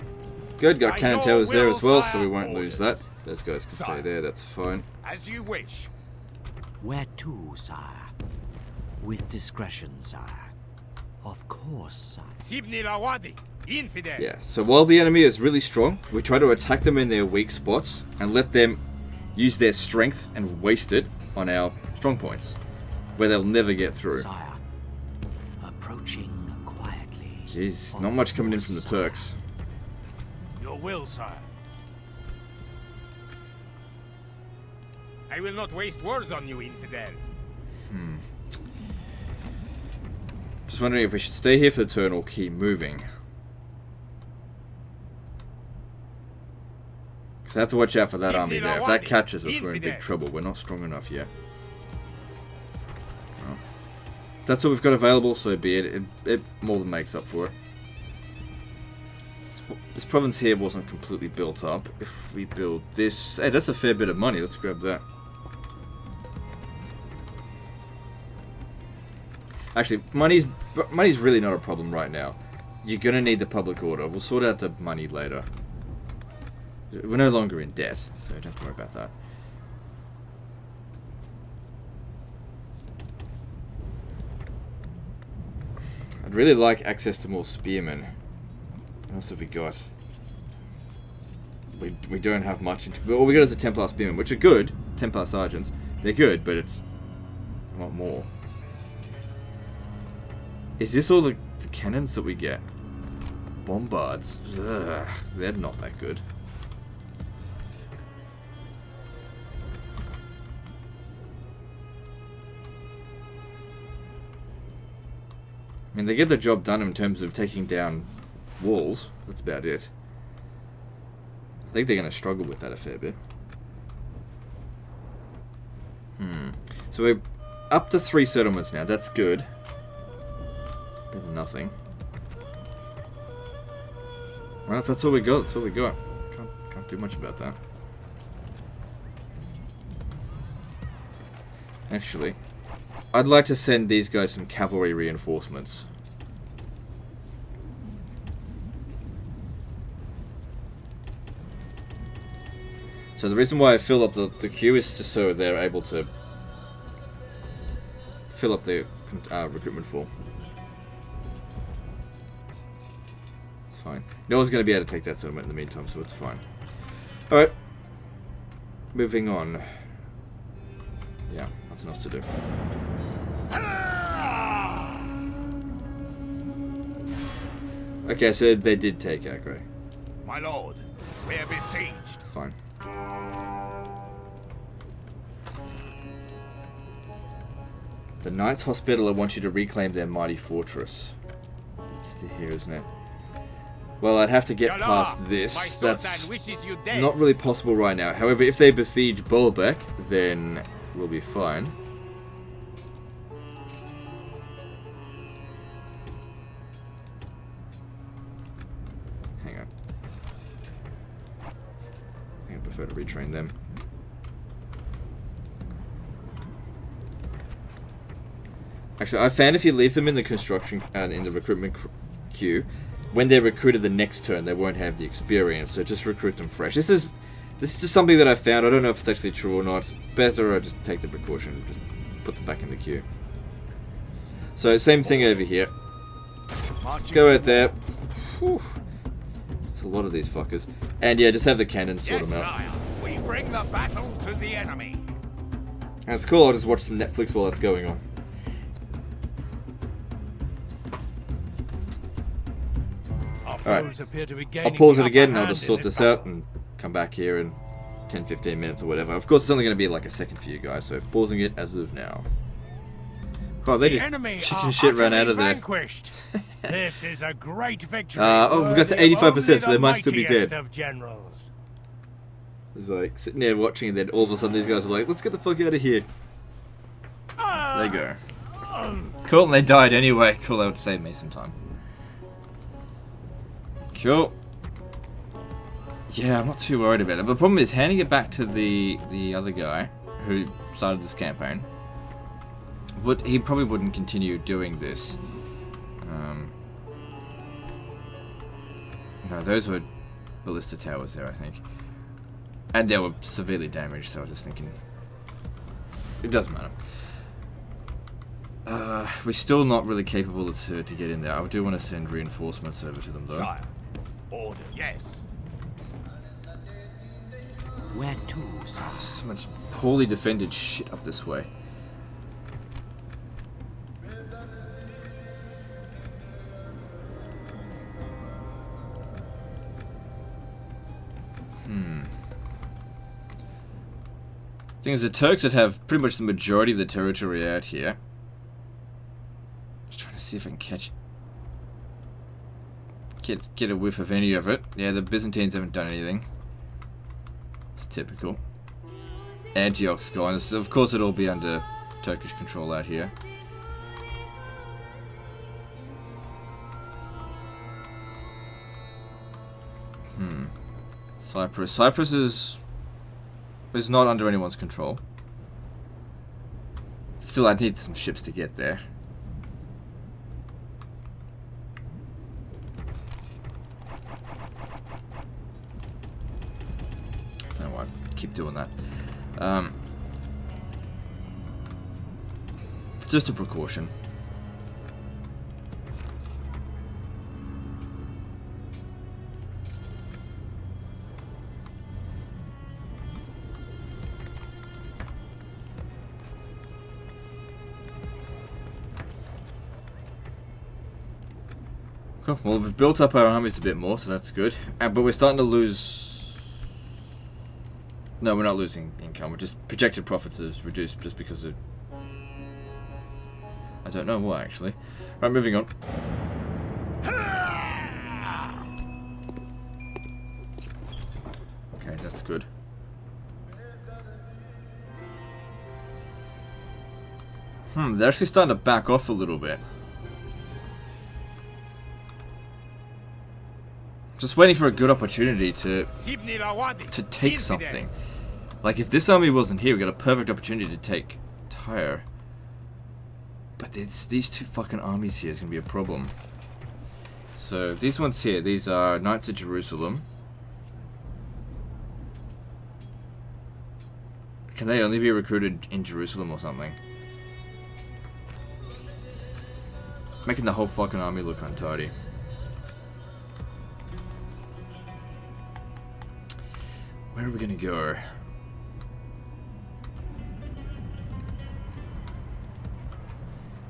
Good, got By cannon your towers there will, as well, so we sire. won't lose that. Those guys can stay Sire. there, that's fine. As you wish. Where to, sire? With discretion, sire. Of course, sire. Sibni Lawadi, infidel. Yeah, so while the enemy is really strong, we try to attack them in their weak spots and let them use their strength and waste it on our strong points, where they'll never get through. Sire. Approaching quietly. Jeez, Of not much coming in from the course, sire. Turks. Your will, sire. I will not waste words on you, infidel. Just wondering if we should stay here for the turn or keep moving. Because I have to watch out for that army there. If that catches us, we're in big trouble. We're not strong enough yet. Well, if that's all we've got available, so be it. It more than makes up for it. This province here wasn't completely built up. If we build this... Hey, that's a fair bit of money. Let's grab that. Actually, money's really not a problem right now. You're gonna need the public order. We'll sort out the money later. We're no longer in debt, so don't have to worry about that. I'd really like access to more spearmen. What else have we got? We don't have much. All we got is a Templar spearmen, which are good. Templar sergeants. They're good, but it's... I want more. Is this all the cannons that we get? Bombards. Ugh, they're not that good. I mean, they get the job done in terms of taking down walls. That's about it. I think they're going to struggle with that a fair bit. So we're up to 3 settlements now. That's good. Better than nothing. Well, if that's all we got, that's all we got. Can't do much about that. Actually, I'd like to send these guys some cavalry reinforcements. So the reason why I fill up the queue is just so they're able to fill up the recruitment form. It's fine. No one's going to be able to take that settlement in the meantime, so it's fine. Alright. Moving on. Yeah, nothing else to do. Okay, so they did take aggro. My lord, we're besieged. It's fine. The Knights Hospitaller want you to reclaim their mighty fortress. It's here, isn't it? Well, I'd have to get past this. That's not really possible right now. However, if they besiege Bolbeck, then we'll be fine. Hang on. I think I prefer to retrain them. Actually, I found if you leave them in the construction and in the recruitment queue, when they're recruited the next turn, they won't have the experience. So just recruit them fresh. This is just something that I found. I don't know if it's actually true or not. Better I just take the precaution, just put them back in the queue. So same thing over here. Go out there. Whew. It's a lot of these fuckers. And yeah, just have the cannons sort them out. Sire, we bring the battle to the enemy. That's cool. I'll just watch some Netflix while that's going on. Alright, I'll pause it again and I'll just sort this out and come back here in 10-15 minutes or whatever. Of course, it's only going to be like a second for you guys, so pausing it as of now. Oh, they just chicken shit ran out of there. This is a great victory. Oh, we got to 85%, so they might still be dead. Of generals. It's like sitting there watching, and then all of a sudden these guys are like, let's get the fuck out of here. There you go. Cool, and they died anyway. Cool, that would save me some time. Cool. Yeah, I'm not too worried about it. But the problem is handing it back to the other guy who started this campaign. He probably wouldn't continue doing this. No, those were ballista towers there, I think. And they were severely damaged, so I was just thinking... It doesn't matter. We're still not really capable to get in there. I do want to send reinforcements over to them, though. Sire, order, yes. Where to, sire? So much poorly defended shit up this way. Thing is, the Turks that have pretty much the majority of the territory out here. Just trying to see if I can get a whiff of any of it. Yeah, the Byzantines haven't done anything. It's typical. Antioch's gone. Of course, it'll all be under Turkish control out here. Cyprus. Cyprus is not under anyone's control. Still, I need some ships to get there. keep doing that. Just a precaution. Cool. Well, we've built up our armies a bit more, so that's good. But we're starting to lose... No, we're not losing income. We're just projected profits is reduced just because of... I don't know why, actually. Right, moving on. Okay, that's good. They're actually starting to back off a little bit. Just waiting for a good opportunity to take something. Like, if this army wasn't here, we got a perfect opportunity to take Tyre. But these two fucking armies here is going to be a problem. So, these ones here, these are Knights of Jerusalem. Can they only be recruited in Jerusalem or something? Making the whole fucking army look untidy. Where are we gonna go?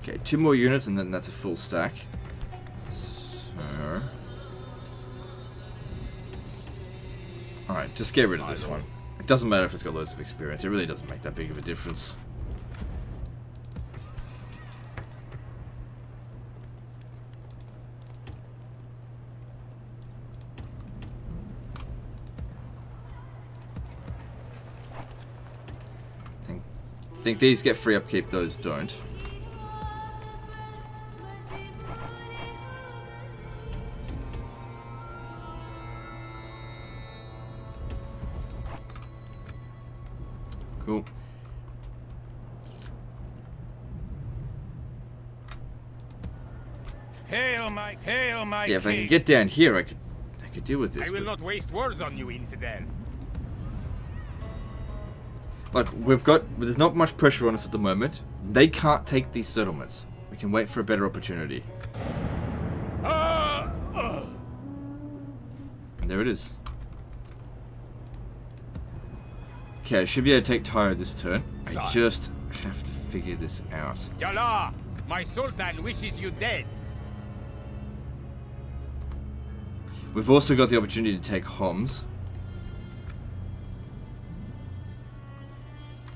Okay, 2 more units and then that's a full stack. So... Alright, just get rid of this one. It doesn't matter if it's got loads of experience. It really doesn't make that big of a difference. I think these get free upkeep, those don't. Cool. Hail my Yeah, if I king. could get down here, I could deal with this. I will but- not waste words on you, infidel. Like, there's not much pressure on us at the moment. They can't take these settlements. We can wait for a better opportunity. And there it is. Okay, I should be able to take Tyre this turn. I just have to figure this out. Yalla! My sultan wishes you dead. We've also got the opportunity to take Homs.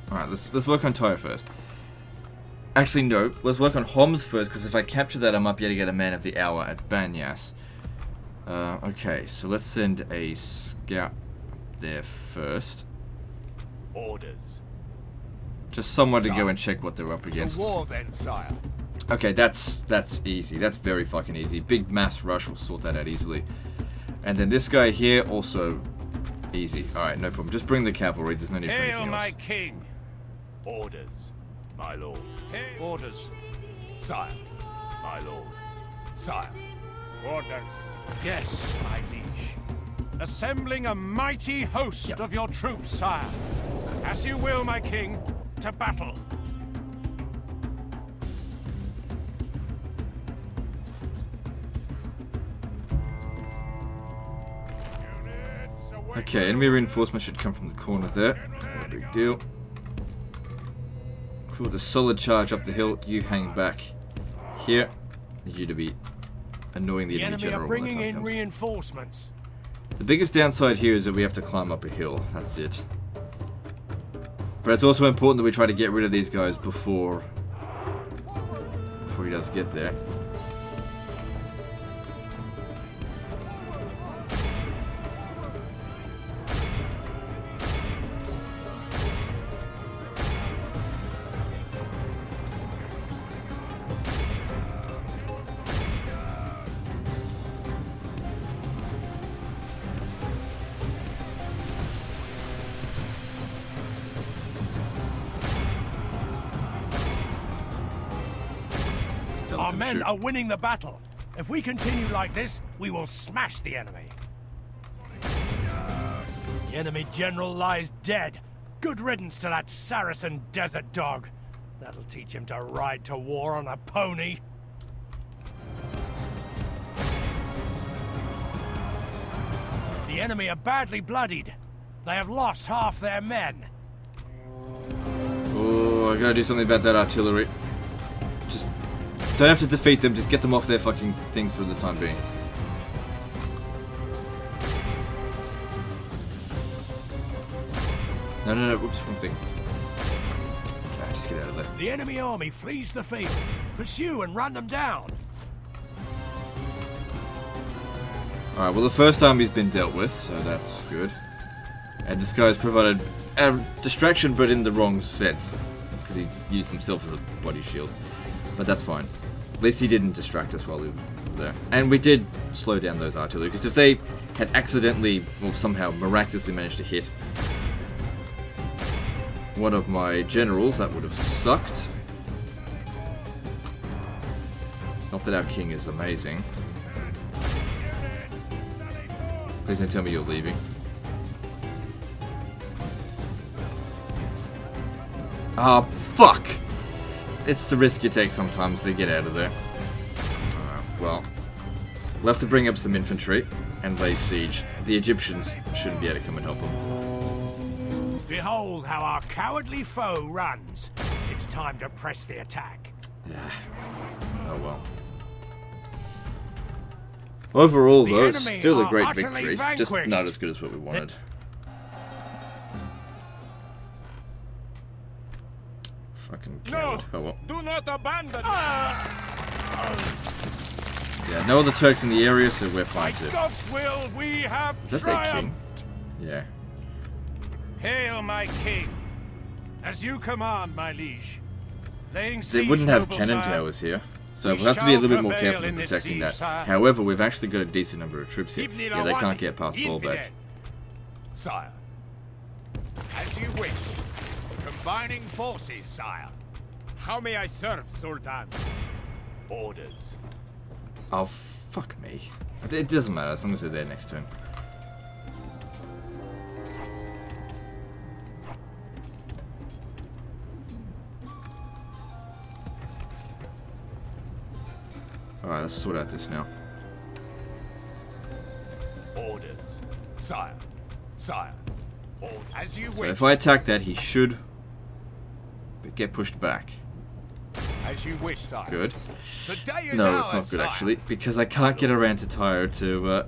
Alright, let's work on Tyre first. Actually, no. Let's work on Homs first, because if I capture that, I might be able to get a Man of the Hour at Banyas. Okay, so let's send a scout there first. Orders. Just someone to go and check what they're up To against. war then, sire. Okay, that's easy. That's very fucking easy. Big mass rush will sort that out easily. And then this guy here, also easy. Alright, no problem. Just bring the cavalry. There's no need for Hail anything my else. king. Orders, my lord. Hail. Orders. Sire, my lord. Sire. Orders. Yes, my liege. Assembling a mighty host of your troops, sire. As you will, my king. To battle. Okay, enemy reinforcement should come from the corner there. No big deal. Cool, the solid charge up the hill. You hang back here. Need you to be annoying the The enemy enemy general are when the bringing time in comes. reinforcements. The biggest downside here is that we have to climb up a hill. That's it. But it's also important that we try to get rid of these guys before he does get there. Don't let Our them men shoot. are winning the battle. If we continue like this, we will smash the enemy. enemy general lies dead. Good riddance to that Saracen desert dog. That'll teach him to ride to war on a pony. The enemy are badly bloodied. They have lost half their men. Oh, I gotta do something about that artillery. Just don't have to defeat them, just get them off their fucking things for the time being. No, whoops, wrong thing. Okay, just get out of there. The enemy army flees the field. Pursue and run them down. Alright, well the first army's been dealt with, so that's good. And this guy's provided a distraction, but in the wrong sense. Because he used himself as a body shield. But that's fine. At least he didn't distract us while we were there. And we did slow down those artillery, because if they had accidentally, or somehow miraculously managed to hit one of my generals, that would have sucked. Not that our king is amazing. Please don't tell me you're leaving. Ah, fuck! It's the risk you take sometimes to get out of there. Well, we'll have to bring up some infantry and lay siege. The Egyptians shouldn't be able to come and help them. Behold how our cowardly foe runs. It's time to press the attack. Yeah. Oh well. Overall, though, it's still a great victory. Just not as good as what we wanted. Fucking coward. Oh well. Do not abandon me. Yeah, no other Turks in the area, so we're fine too. God's will, we have Is that their king? triumphed. Yeah. Hail, my king. As you command, my liege. Laying They siege, wouldn't have noble cannon sire. towers here, so We we'll have to be a shall little bit more prevail careful in in this protecting that. siege, sire. However, we've actually got a decent number of troops here. Ibn Yeah, they can't al-Wadi, get past Baalbek. infidel. Sire. As you wish. Combining forces, sire. How may I serve, Sultan? Orders. Oh, fuck me. It doesn't matter as long as they're there next turn. Alright, let's sort out this now. Orders. Sire. Sire. As you So wish. if I attack that, he should get pushed back. As you wish, sire. Good. The day is No, ours, it's not good sire. actually, because I can't get around to Tyre to,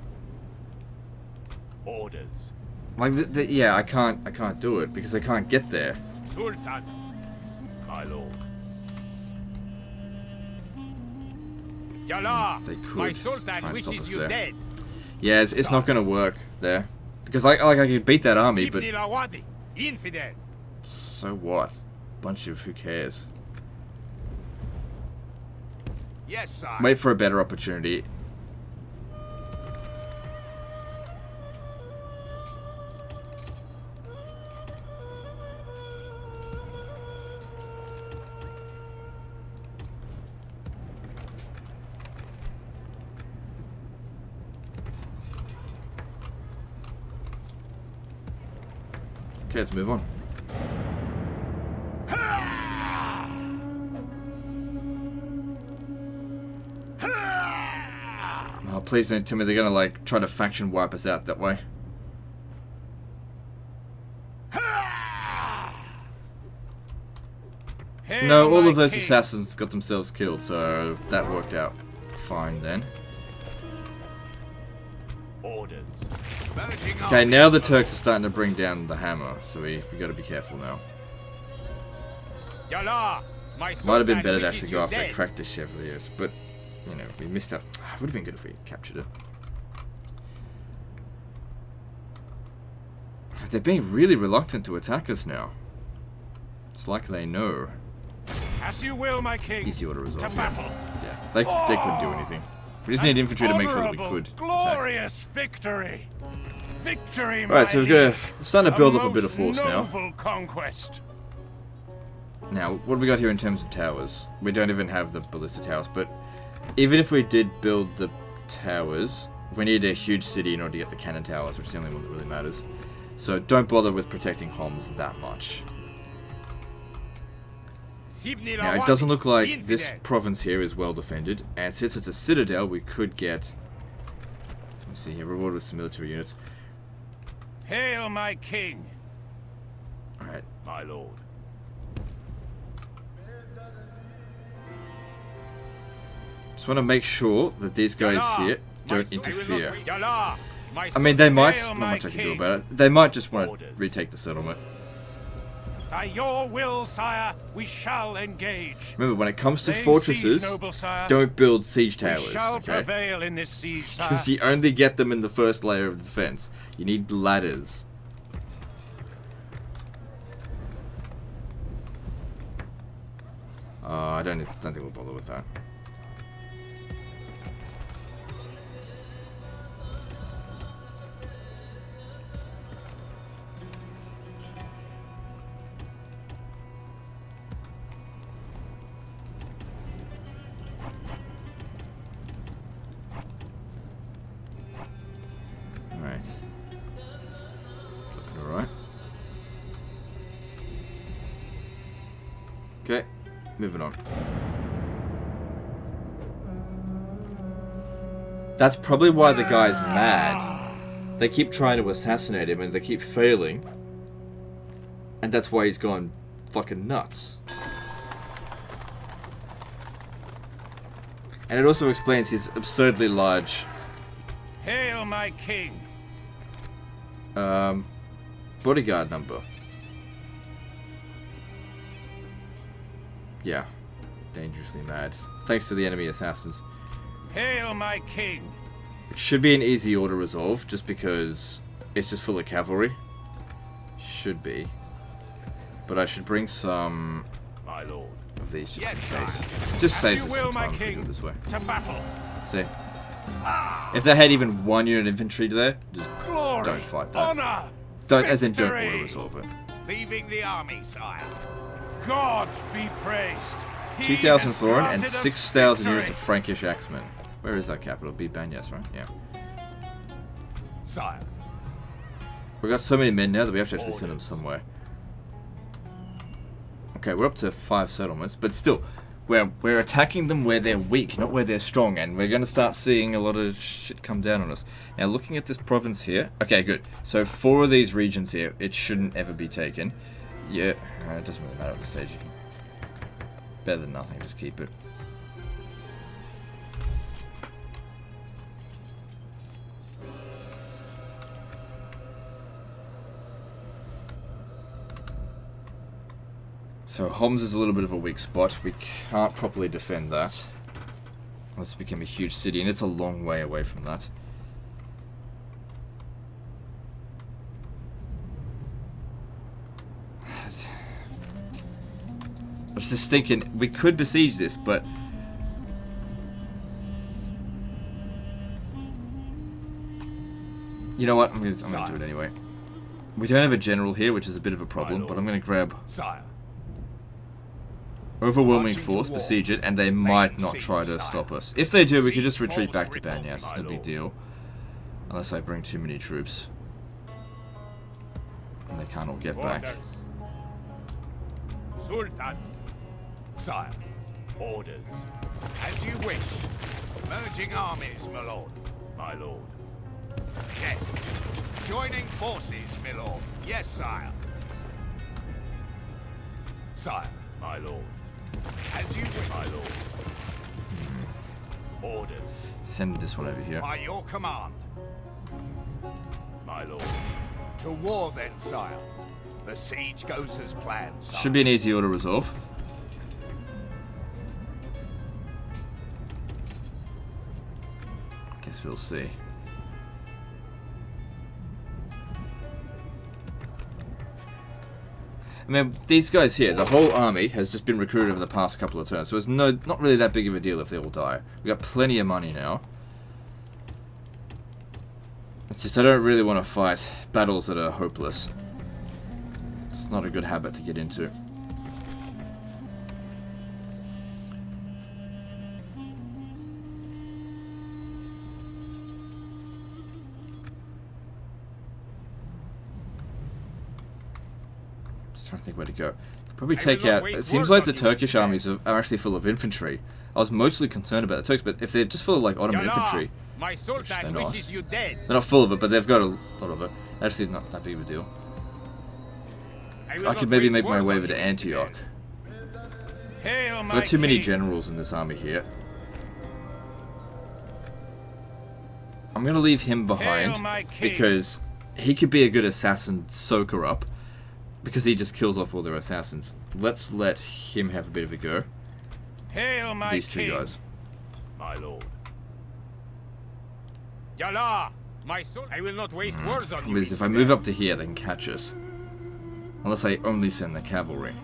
Orders. like, yeah, I can't do it because I can't get there. Sultan. My lord. Yalla. They could My try Sultan and stop wishes us you there. dead. Yeah, it's not gonna work there because I could beat that army, but Ibn al-Wadi, infidel. so what? Bunch of who cares? Yes, sire. Wait for a better opportunity. Okay, let's move on. Oh, please don't tell me they're gonna like try to faction wipe us out that way. Hail, No, all my of those king. assassins got themselves killed, so that worked out fine then. Orders. Merging Okay, armies. now the Turks are starting to bring down the hammer, so we gotta be careful now. Yalla. My Might have Sultan been better to wishes actually you go after dead. Cracked Chevaliers, but you know, we missed out. It would have been good if we captured it. They're being really reluctant to attack us now. It's like they know. As you will, my king. Easy order To resolve. battle. Yeah, they couldn't do anything. We just need infantry to make sure that we Honorable, could attack. glorious victory. Victory, my Alright, so we're starting to build up a bit of force most now. noble conquest. Now, what do we got here in terms of towers? We don't even have the ballista towers, but even if we did build the towers, we need a huge city in order to get the cannon towers, which is the only one that really matters. So don't bother with protecting Homs that much. Now, it doesn't look like this province here is well defended, and since it's a citadel, we could get... Let me see here, reward with some military units. Hail, my king! Alright. My lord. Just want to make sure that these guys here don't interfere. Yala, I mean, they might... Hail, Not my much I can do king. about it. They might just want to retake the settlement. By your will, sire, we shall engage. Remember, when it comes to Laying fortresses, siege, noble sire. don't build siege We towers, shall okay? prevail in this siege, sire. Because you only get them in the first layer of defense. You need ladders. I don't think we'll bother with that. Alright. It's looking alright. Okay, moving on. That's probably why the guy's mad. They keep trying to assassinate him and they keep failing. And that's why he's gone fucking nuts. And it also explains his absurdly large Hail, my king! bodyguard number. Yeah. Dangerously mad. Thanks to the enemy assassins. Hail, my king! It should be an easy auto resolve, just because it's just full of cavalry. Should be. But I should bring some my lord. of these just Yes, in case. sire. Just As saves you us some will, my time if we do king. it this way. To battle! See? If they had even one unit infantry there, just Glory! don't fight that. Honor! Don't, as in, don't victory! auto resolve it. Leaving the army, sire. Gods be praised! He 2,000 has Florin and granted us 6,000 units victory. of Frankish axemen. Where is that capital? Be Banyas, right? Yeah. Sire. We've got so many men now that we have to actually send them somewhere. Okay, we're up to 5 settlements, but still, we're attacking them where they're weak, not where they're strong, and we're going to start seeing a lot of shit come down on us. Now, looking at this province here, okay, good. So 4 of these regions here, it shouldn't ever be taken. Yeah, it doesn't really matter at this stage. You can, better than nothing, just keep it. So Homs is a little bit of a weak spot. We can't properly defend that. Unless it became a huge city, and it's a long way away from that. I was just thinking, we could besiege this, but... You know what? I'm gonna do it anyway. We don't have a general here, which is a bit of a problem, but I'm gonna grab... Sire. Overwhelming Marching to force, war. besiege it, and they might Main not siege, try to sire. stop us. If they do, we can just Siege retreat force back to reporting, Banyas, my no big lord. deal. Unless I bring too many troops. And they can't all get back. Orders. Sultan. Sire. Orders. As you wish. Merging armies, my lord. My lord. Yes. Joining forces, my lord. Yes, sire. Sire, my lord. As you wish, my lord. Orders. Send this one over here. By your command. My lord. To war then, sire. The siege goes as planned, sire. Should be an easy auto resolve. Guess we'll see. I mean, these guys here, the whole army has just been recruited over the past couple of turns, so it's not really that big of a deal if they all die. We've got plenty of money now. It's just I don't really want to fight battles that are hopeless. It's not a good habit to get into. trying to think where to go. Probably take out... It seems like the Turkish armies are actually full of infantry. I was mostly concerned about the Turks, but if they're just full of like Ottoman infantry, my which sultan they're not. wishes you dead. They're not full of it, but they've got a lot of it. Actually, not that big of a deal. I could maybe make my way over to Antioch. I've got too many generals in this army here. I'm gonna leave him behind because he could be a good assassin soaker up because he just kills off all their assassins. Let's let him have a bit of a go. Hail my These two king. guys. My lord. Yalla, my son. I will not waste words on you. Because if I move up to here, they can catch us. Unless I only send the cavalry.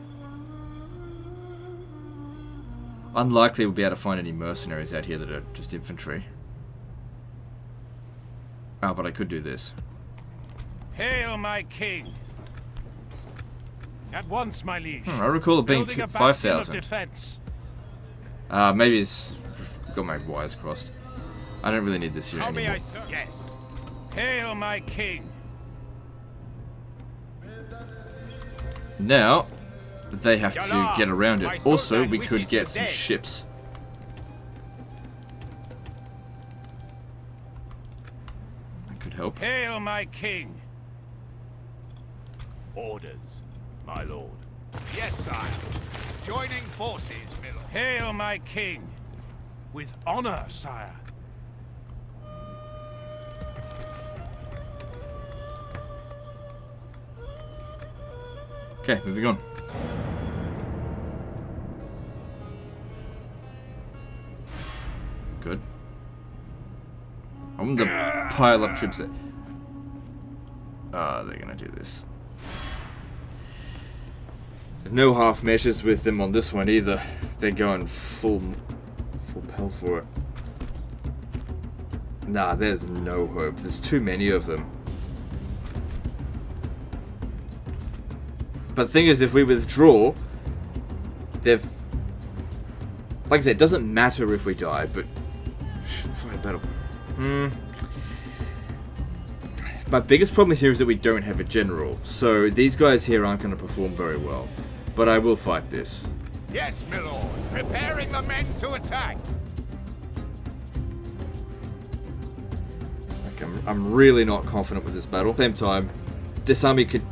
Unlikely we'll be able to find any mercenaries out here that are just infantry. Oh, but I could do this. Hail my king. At once, my liege. I recall it being Building a bastion of 5,000. defense. Maybe it's got my wires crossed. I don't really need this here How may anymore. I serve? Yes. Hail my king. Now, they have to get around it. Also, we could get some ships. That could help. Hail my king. Orders, my lord. Yes, sire. Joining forces, my lord. Hail my king. With honor, sire. Okay, moving on. Good. I want them to pile up troops there. They're gonna do this. No half measures with them on this one either. They're going full pell for it. Nah, there's no hope. There's too many of them. But the thing is, if we withdraw, they've... Like I said, it doesn't matter if we die, but... Fight a battle. My biggest problem here is that we don't have a general. So these guys here aren't going to perform very well. But I will fight this. Yes, my lord. Preparing the men to attack. Like, I'm really not confident with this battle. At the same time, this army could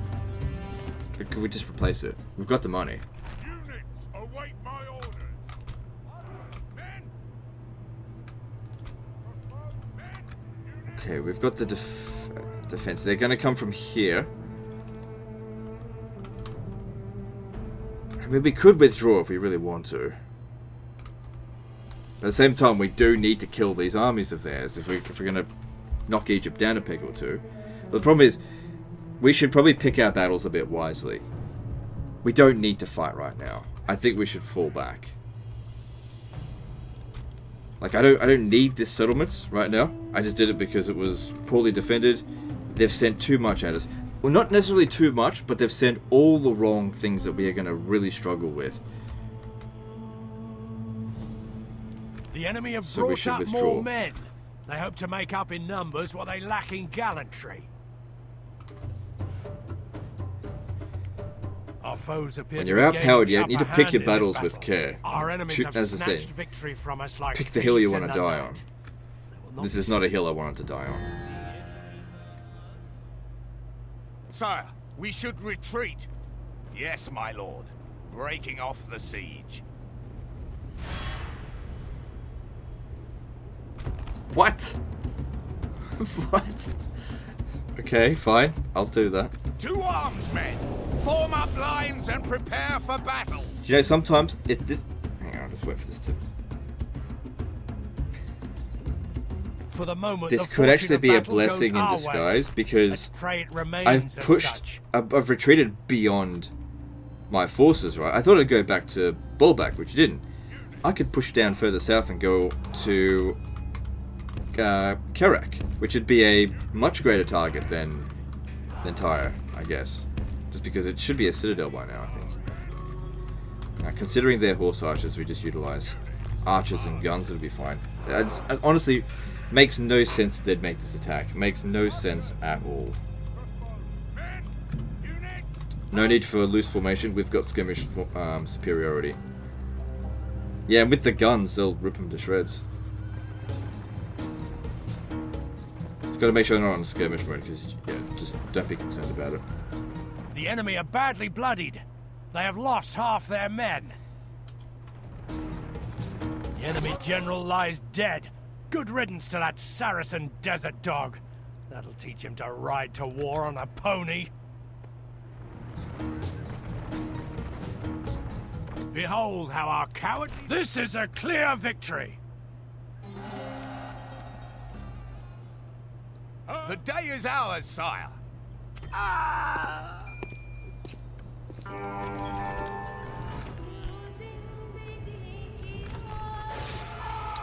we just replace it? We've got the money. Units, await my orders. Men. Okay, we've got the defense. They're going to come from here. I mean, we could withdraw if we really want to. At the same time, we do need to kill these armies of theirs if we're going to knock Egypt down a peg or two. But the problem is, we should probably pick our battles a bit wisely. We don't need to fight right now. I think we should fall back. Like, I don't need this settlement right now. I just did it because it was poorly defended. They've sent too much at us. Well, not necessarily too much, but they've sent all the wrong things that we are going to really struggle with. The enemy have So we brought should up withdraw. more men. They hope to make up in numbers what they lack in gallantry. Our foes appear When to you're be outpowered, gaining you the need to upper pick hand your in this battles with battle. care. Our enemies Shoot, have as I say, snatched victory from us like pick the hill you thieves want in to the die night. on. They will not This be is not a hill I wanted to die on. Sire, we should retreat. Yes, my lord. Breaking off the siege. What? What? Okay, fine. I'll do that. To arms, men! Form up lines and prepare for battle! Do you know, sometimes this... Hang on, I'll just wait for this to... For the moment, This the could actually fortune be a of battle goes blessing in our way. disguise, because Let's pray it remains I've as pushed... such. I've retreated beyond my forces, right? I thought I'd go back to Bulbak, which didn't. I could push down further south and go to... Kerak, which would be a much greater target than Tyre, I guess. Just because it should be a citadel by now, I think. Now, considering their horse archers, we just utilize archers and guns, it'll be fine. It honestly makes no sense that they'd make this attack. It makes no sense at all. Men! Units! No need for loose formation. We've got skirmish superiority. Yeah, and with the guns, they'll rip them to shreds. Just got to make sure they're not on skirmish mode, because yeah, just don't be concerned about it. The enemy are badly bloodied. They have lost half their men. The enemy general lies dead. Good riddance to that Saracen desert dog. That'll teach him to ride to war on a pony. Behold how our cowardly... This is a clear victory! The day is ours, sire.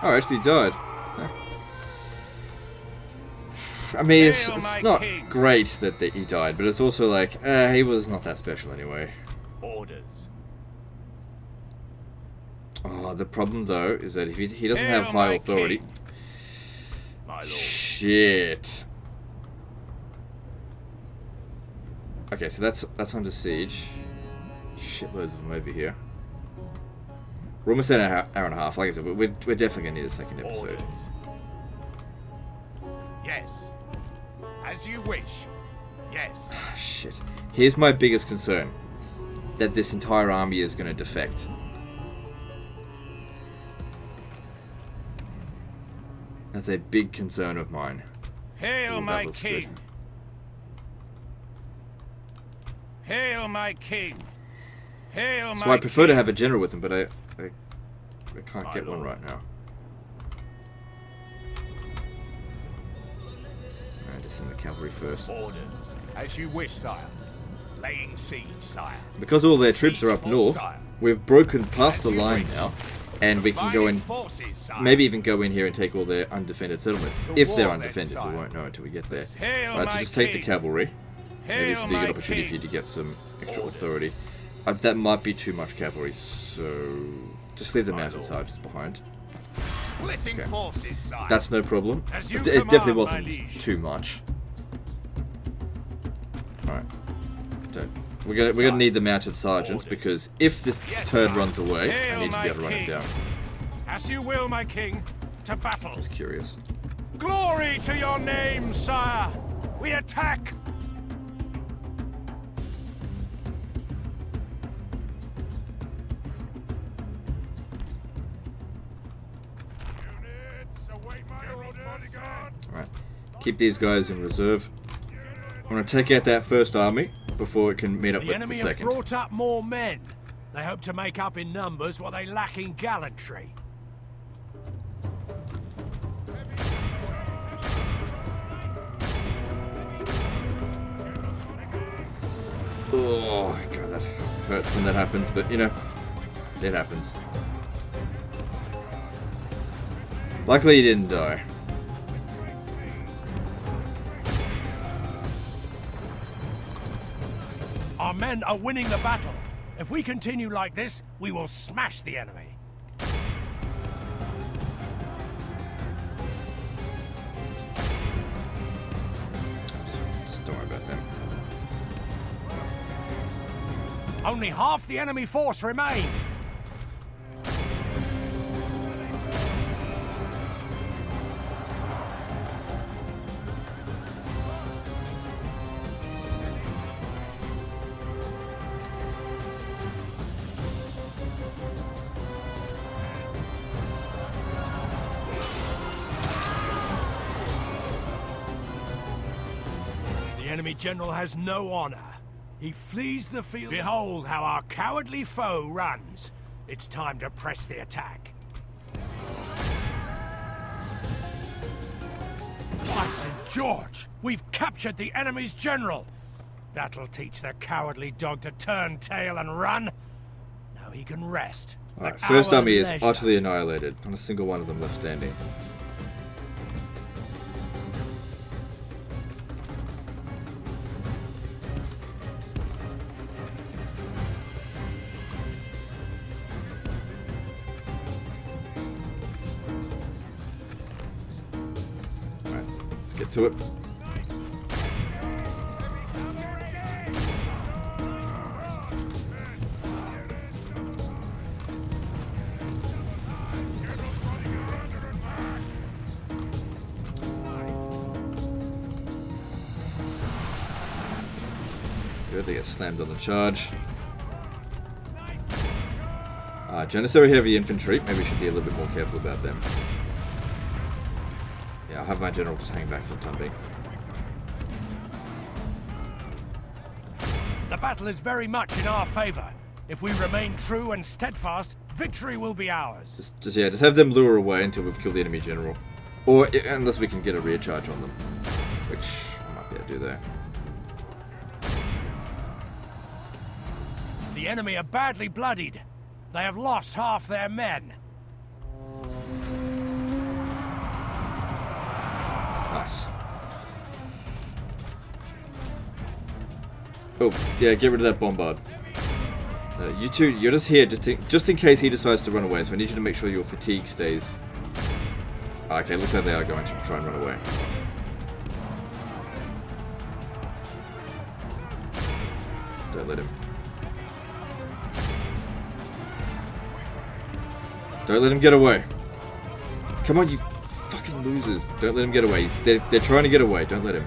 Oh, actually he died. I mean, it's not great that he died, but it's also like, he was not that special anyway. Orders. Oh, the problem though is that if he doesn't have high authority... My lord. Shit. Okay, so that's under siege. Shitloads of them over here. We're almost at an hour and a half. Like I said, we're definitely going to need a second episode. Orders. Yes. As you wish. Yes. Shit. Here's my biggest concern. That this entire army is going to defect. That's a big concern of mine. Hail Ooh, my that looks king! good. Hail my king! Hail So my I prefer to king. have a general with him, but I can't get one right now. Alright, just send the cavalry first. Orders. As you wish, sire. Laying siege, sire. Because all their troops are up Siege north, sire. we've broken past the As you line wish. now, and we can go in, Dividing forces, sire. maybe even go in here and take all their undefended settlements. To If they're war then, undefended, we sire. won't know until we get there. Hail Alright, so my just take the king. cavalry. Maybe this Hail would be a good my opportunity for you king. to get some extra Orders. authority. That might be too much cavalry, so just leave the My mounted lord. sergeants behind. Splitting Okay. forces, sire. That's no problem. As you It definitely command, my wasn't liege. too much. Alright. We're gonna need the mounted sergeants Orders. because if this Yes, turd sir. runs away, I Hail need to my be able to run it king. down. As you will, my king. To battle. Just curious. Glory to your name, sire! We attack! Alright. Keep these guys in reserve. I'm gonna take out that first army before it can meet up The with enemy the have second. brought up more men. They hope to make up in numbers what they lack in gallantry. Oh god, that hurts when that happens, but you know, it happens. Luckily he didn't die. Our men are winning the battle. If we continue like this, we will smash the enemy. Just don't worry about that. Only half the enemy force remains. The enemy general has no honor. He flees the field. Behold how our cowardly foe runs. It's time to press the attack. By St. George! We've captured the enemy's general! That'll teach the cowardly dog to turn tail and run. Now he can rest. Alright, at first our army is leisure. utterly annihilated. Not a single one of them left standing. Alright, let's get to it. good. They get slammed on the charge. Janissary heavy infantry. Maybe we should be a little bit more careful about them. Yeah, I'll have my general just hang back for the time being. The battle is very much in our favor. If we remain true and steadfast, victory will be ours. Just have them lure away until we've killed the enemy general. Or, unless we can get a rear charge on them. Which I might be able to do there. The enemy are badly bloodied. They have lost half their men. Nice. Oh, yeah, get rid of that bombard. You two, you're just here just in case he decides to run away, so I need you to make sure your fatigue stays. Okay, looks like they are going to try and run away. Don't let him. Don't let him get away. Come on, you fucking losers. Don't let him get away. They're trying to get away. Don't let him.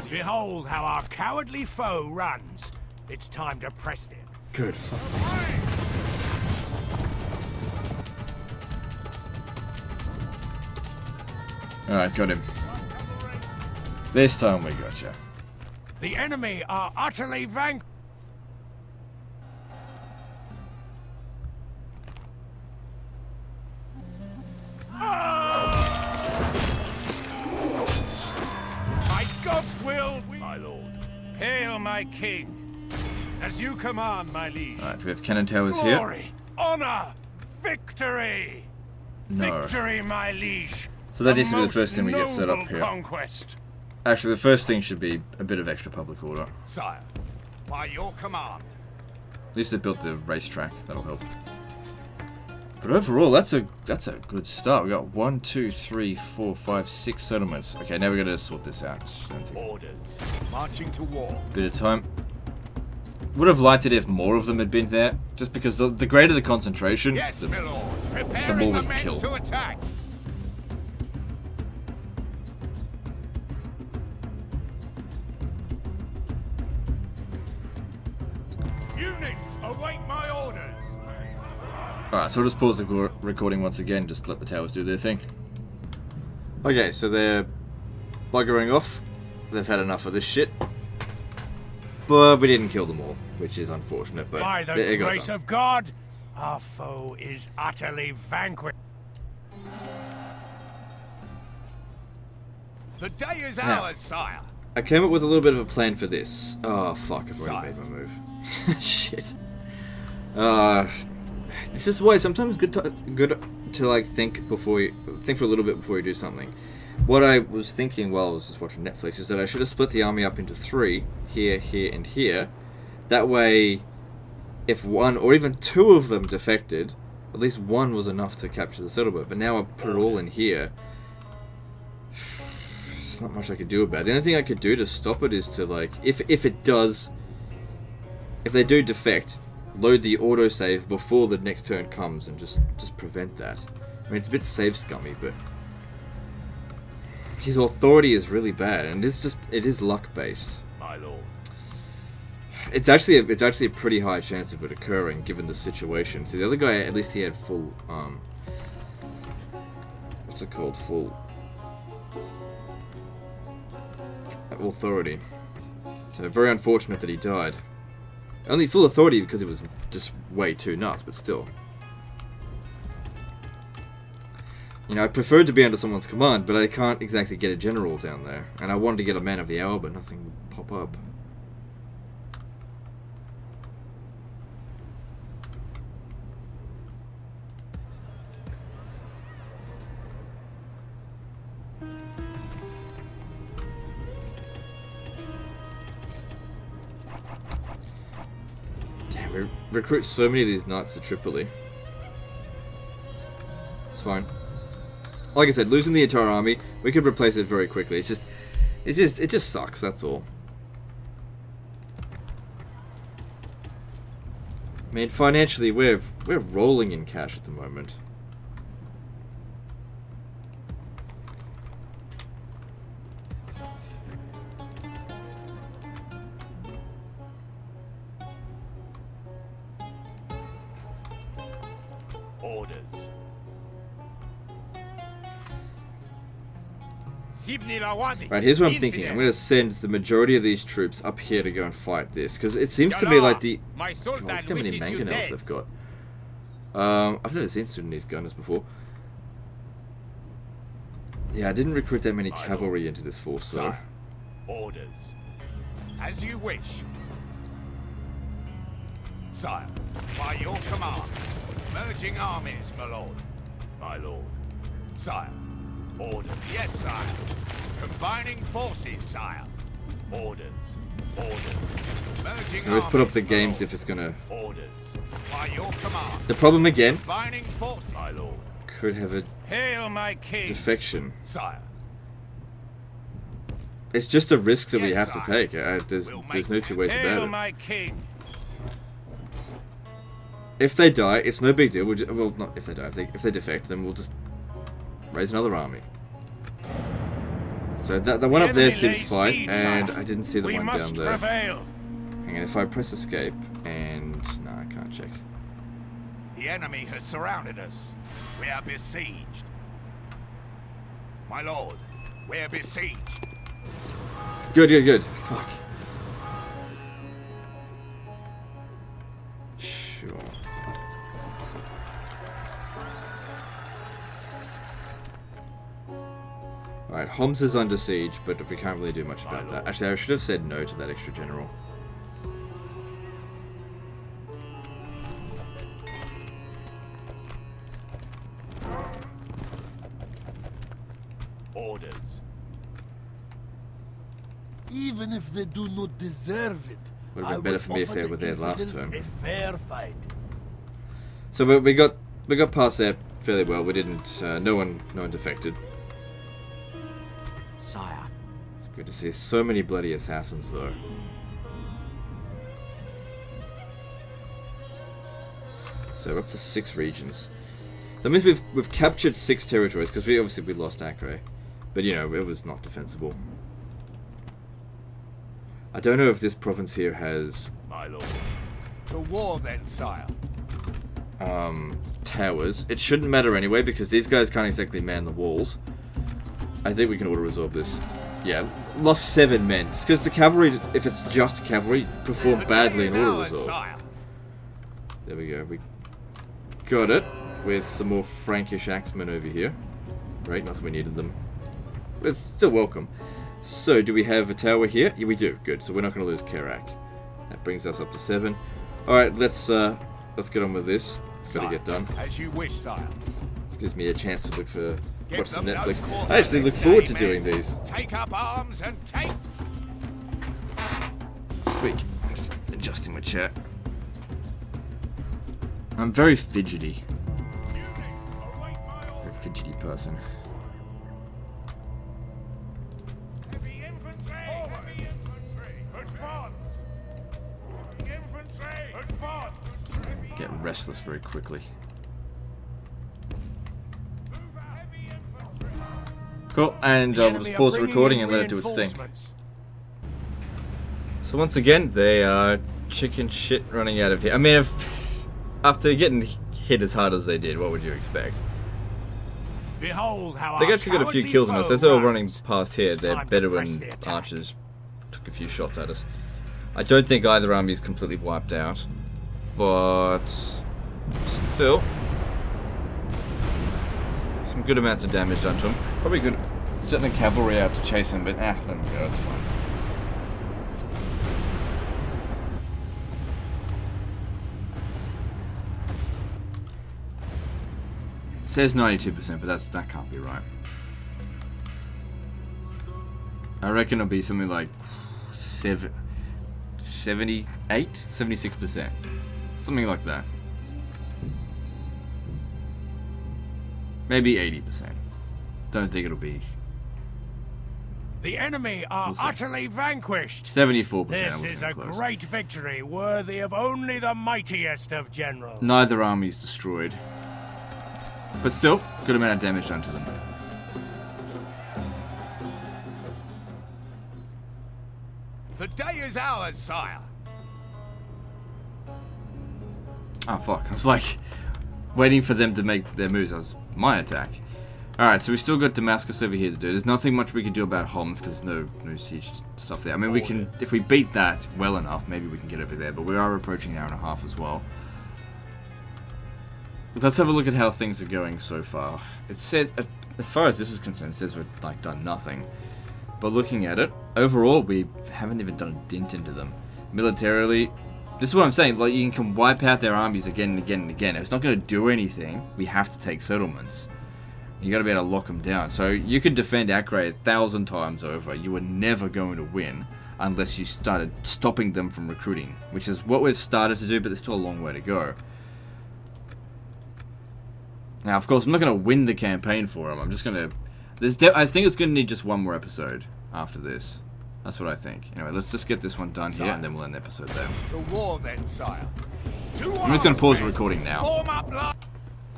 Behold how our cowardly foe runs. It's time to press them. Good. Fuck. Alright, got him. This time we got you. The enemy are utterly vanquished. By God's will, my lord. Hail, my king. As you command, my liege. Alright, we have cannon towers here. Glory, honor, victory. No. Victory, my liege. So that needs to be the first thing we get set up Noble here. Conquest. Actually, the first thing should be a bit of extra public order. Sire, by your command. At least they built the racetrack. That'll help. But overall, that's a good start. We got 1, 2, 3, 4, 5, 6 settlements. Okay, now we gotta sort this out. Orders. Marching to war. Bit of time. Would have liked it if more of them had been there, just because the greater the concentration, Yes, my lord. the Preparing more the we can men kill. to attack. Units, await my orders. Alright, so we'll just pause the recording once again, just let the towers do their thing. Okay, so they're buggering off. They've had enough of this shit. But we didn't kill them all, which is unfortunate, but By the it got grace done. of God, our foe is utterly vanquished. The day is Now. ours, sire. I came up with a little bit of a plan for this. Oh fuck, I've already Side. made my move. Shit. This is why it's sometimes good to like think for a little bit before you do something. What I was thinking while I was just watching Netflix is that I should have split the army up into 3, here, here, and here. That way, if 1 or even 2 of them defected, at least 1 was enough to capture the settlement. But now I've put it all in here. There's not much I could do about it. The only thing I could do to stop it is to, like, if they do defect, load the autosave before the next turn comes and just prevent that. I mean, it's a bit save scummy, but his authority is really bad, and it is luck based. My lord. It's actually a pretty high chance of it occurring given the situation. See, the other guy, at least he had full what's it called? Full authority. So very unfortunate that he died. Only full authority because it was just way too nuts, but still. You know, I preferred to be under someone's command, but I can't exactly get a general down there. And I wanted to get a man of the hour, but nothing would pop up. Damn, we recruit so many of these knights to Tripoli. It's fine. Like I said, losing the entire army, we could replace it very quickly. It just sucks. That's all. I mean, financially, we're rolling in cash at the moment. Right, here's what I'm thinking. I'm going to send the majority of these troops up here to go and fight this. Because it seems to me like the... God, look how many mangonels they've got. I've never seen Sudanese gunners before. Yeah, I didn't recruit that many cavalry into this force, so... Orders. As you wish. Sire, by your command, merging armies, my lord. My lord. Sire. Orders. Yes, sire. Combining forces, sire. Orders. Orders. Merging I always put up the armies, games my if it's gonna... Orders. By your command. The problem again... Combining forces, my lord. Could have a Hail, my king. defection. Sire. It's just a risk that we Yes, have to sire. take. There's no two ways Hail, about it. my king. If they die, it's no big deal. Well, not if they die. If they defect, then we'll just raise another army. So the one up there seems fine, and I didn't see the one down there. Prevail. Hang on, if I press escape, and... No, I can't check. The enemy has surrounded us. We are besieged. My lord, we are besieged. Good, good, good. Fuck. Sure. Alright, Homs is under siege, but we can't really do much about that. Actually, I should have said no to that extra general. Orders. Even if they do not deserve it, Would have been better for me if they were there last turn. turn. A fair fight. So we got past that fairly well. We didn't. No one defected. Sire. It's good to see so many bloody assassins, though. So we're up to 6 regions. That means we've captured 6 territories because we lost Acre, but you know it was not defensible. I don't know if this province here has My lord. To war then, sire. towers. It shouldn't matter anyway because these guys can't exactly man the walls. I think we can auto-resolve this. Yeah, lost 7 men. It's because the cavalry, if it's just cavalry, perform badly in auto-resolve. There we go. We got it with some more Frankish axemen over here. Right, not that we needed them. But it's still welcome. So, do we have a tower here? Yeah, we do. Good. So we're not going to lose Kerak. That brings us up to 7. All right, let's get on with this. It's got to get done. As you wish, sire. This gives me a chance to look for watch some them no Netflix. quarter I actually look this forward day, to men. doing these. Take up arms and take. Squeak. I'm just adjusting my chat. I'm very fidgety. Very fidgety person. Heavy infantry! Heavy infantry! Advance! Infantry! Advance! Get restless very quickly. Heavy infantry! Cool, and we'll just pause the recording and let it do its thing. So once again, they are chicken shit running out of here. I mean, after getting hit as hard as they did, what would you expect? Behold how They our actually got a few cowardly kills on us. foe As they were runs. running past here, It's their time to Bedouin press the attack. archers took a few shots at us. I don't think either army is completely wiped out, but still, some good amounts of damage done to them. Probably good setting the cavalry out to chase them, but let them go, it's fine. It says 92%, but that can't be right. I reckon it'll be something like 78, 76%, something like that. Maybe 80%. Don't think it'll be The enemy are We'll see. utterly vanquished. 74%. I This wasn't is even a close. great victory, worthy of only the mightiest of generals. Neither army is destroyed, but still, good amount of damage done to them. The day is ours, sire. Oh fuck! I was like waiting for them to make their moves. That was my attack. Alright, so we still got Damascus over here to do. There's nothing much we can do about Homs because no siege stuff there. I mean, we can, if we beat that well enough, maybe we can get over there. But we are approaching an hour and a half as well. Let's have a look at how things are going so far. It says, as far as this is concerned, it says we've like done nothing. But looking at it, overall, we haven't even done a dent into them. Militarily, this is what I'm saying. Like, you can wipe out their armies again and again and again. If it's not going to do anything, we have to take settlements. You got to be able to lock them down. So you could defend Acre 1,000 times over. You were never going to win unless you started stopping them from recruiting, which is what we've started to do, but there's still a long way to go. Now, of course, I'm not going to win the campaign for them. I'm just going to... I think it's going to need just one more episode after this. That's what I think. Anyway, let's just get this one done here, and then we'll end the episode there. To war then, sire. I'm just going to pause the recording now.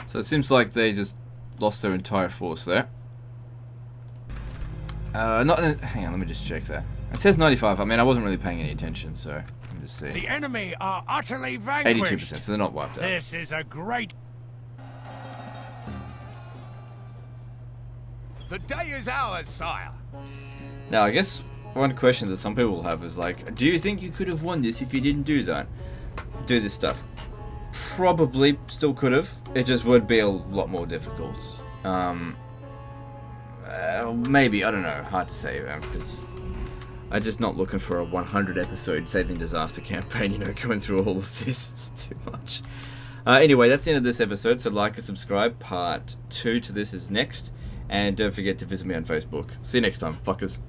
So it seems like they just lost their entire force there. Hang on, let me just check that. It says 95. I mean, I wasn't really paying any attention, so let me just see. The enemy are utterly vanquished. 82%, so they're not wiped out. This is a great... The day is ours, sire. Now, I guess one question that some people will have is like, do you think you could have won this if you didn't do that? Do this stuff? Probably still could have. It just would be a lot more difficult. Maybe, I don't know. Hard to say, because I'm just not looking for a 100 episode saving disaster campaign, you know, going through all of this. It's too much. Anyway, that's the end of this episode, so like and subscribe. Part 2 to this is next. And don't forget to visit me on Facebook. See you next time, fuckers.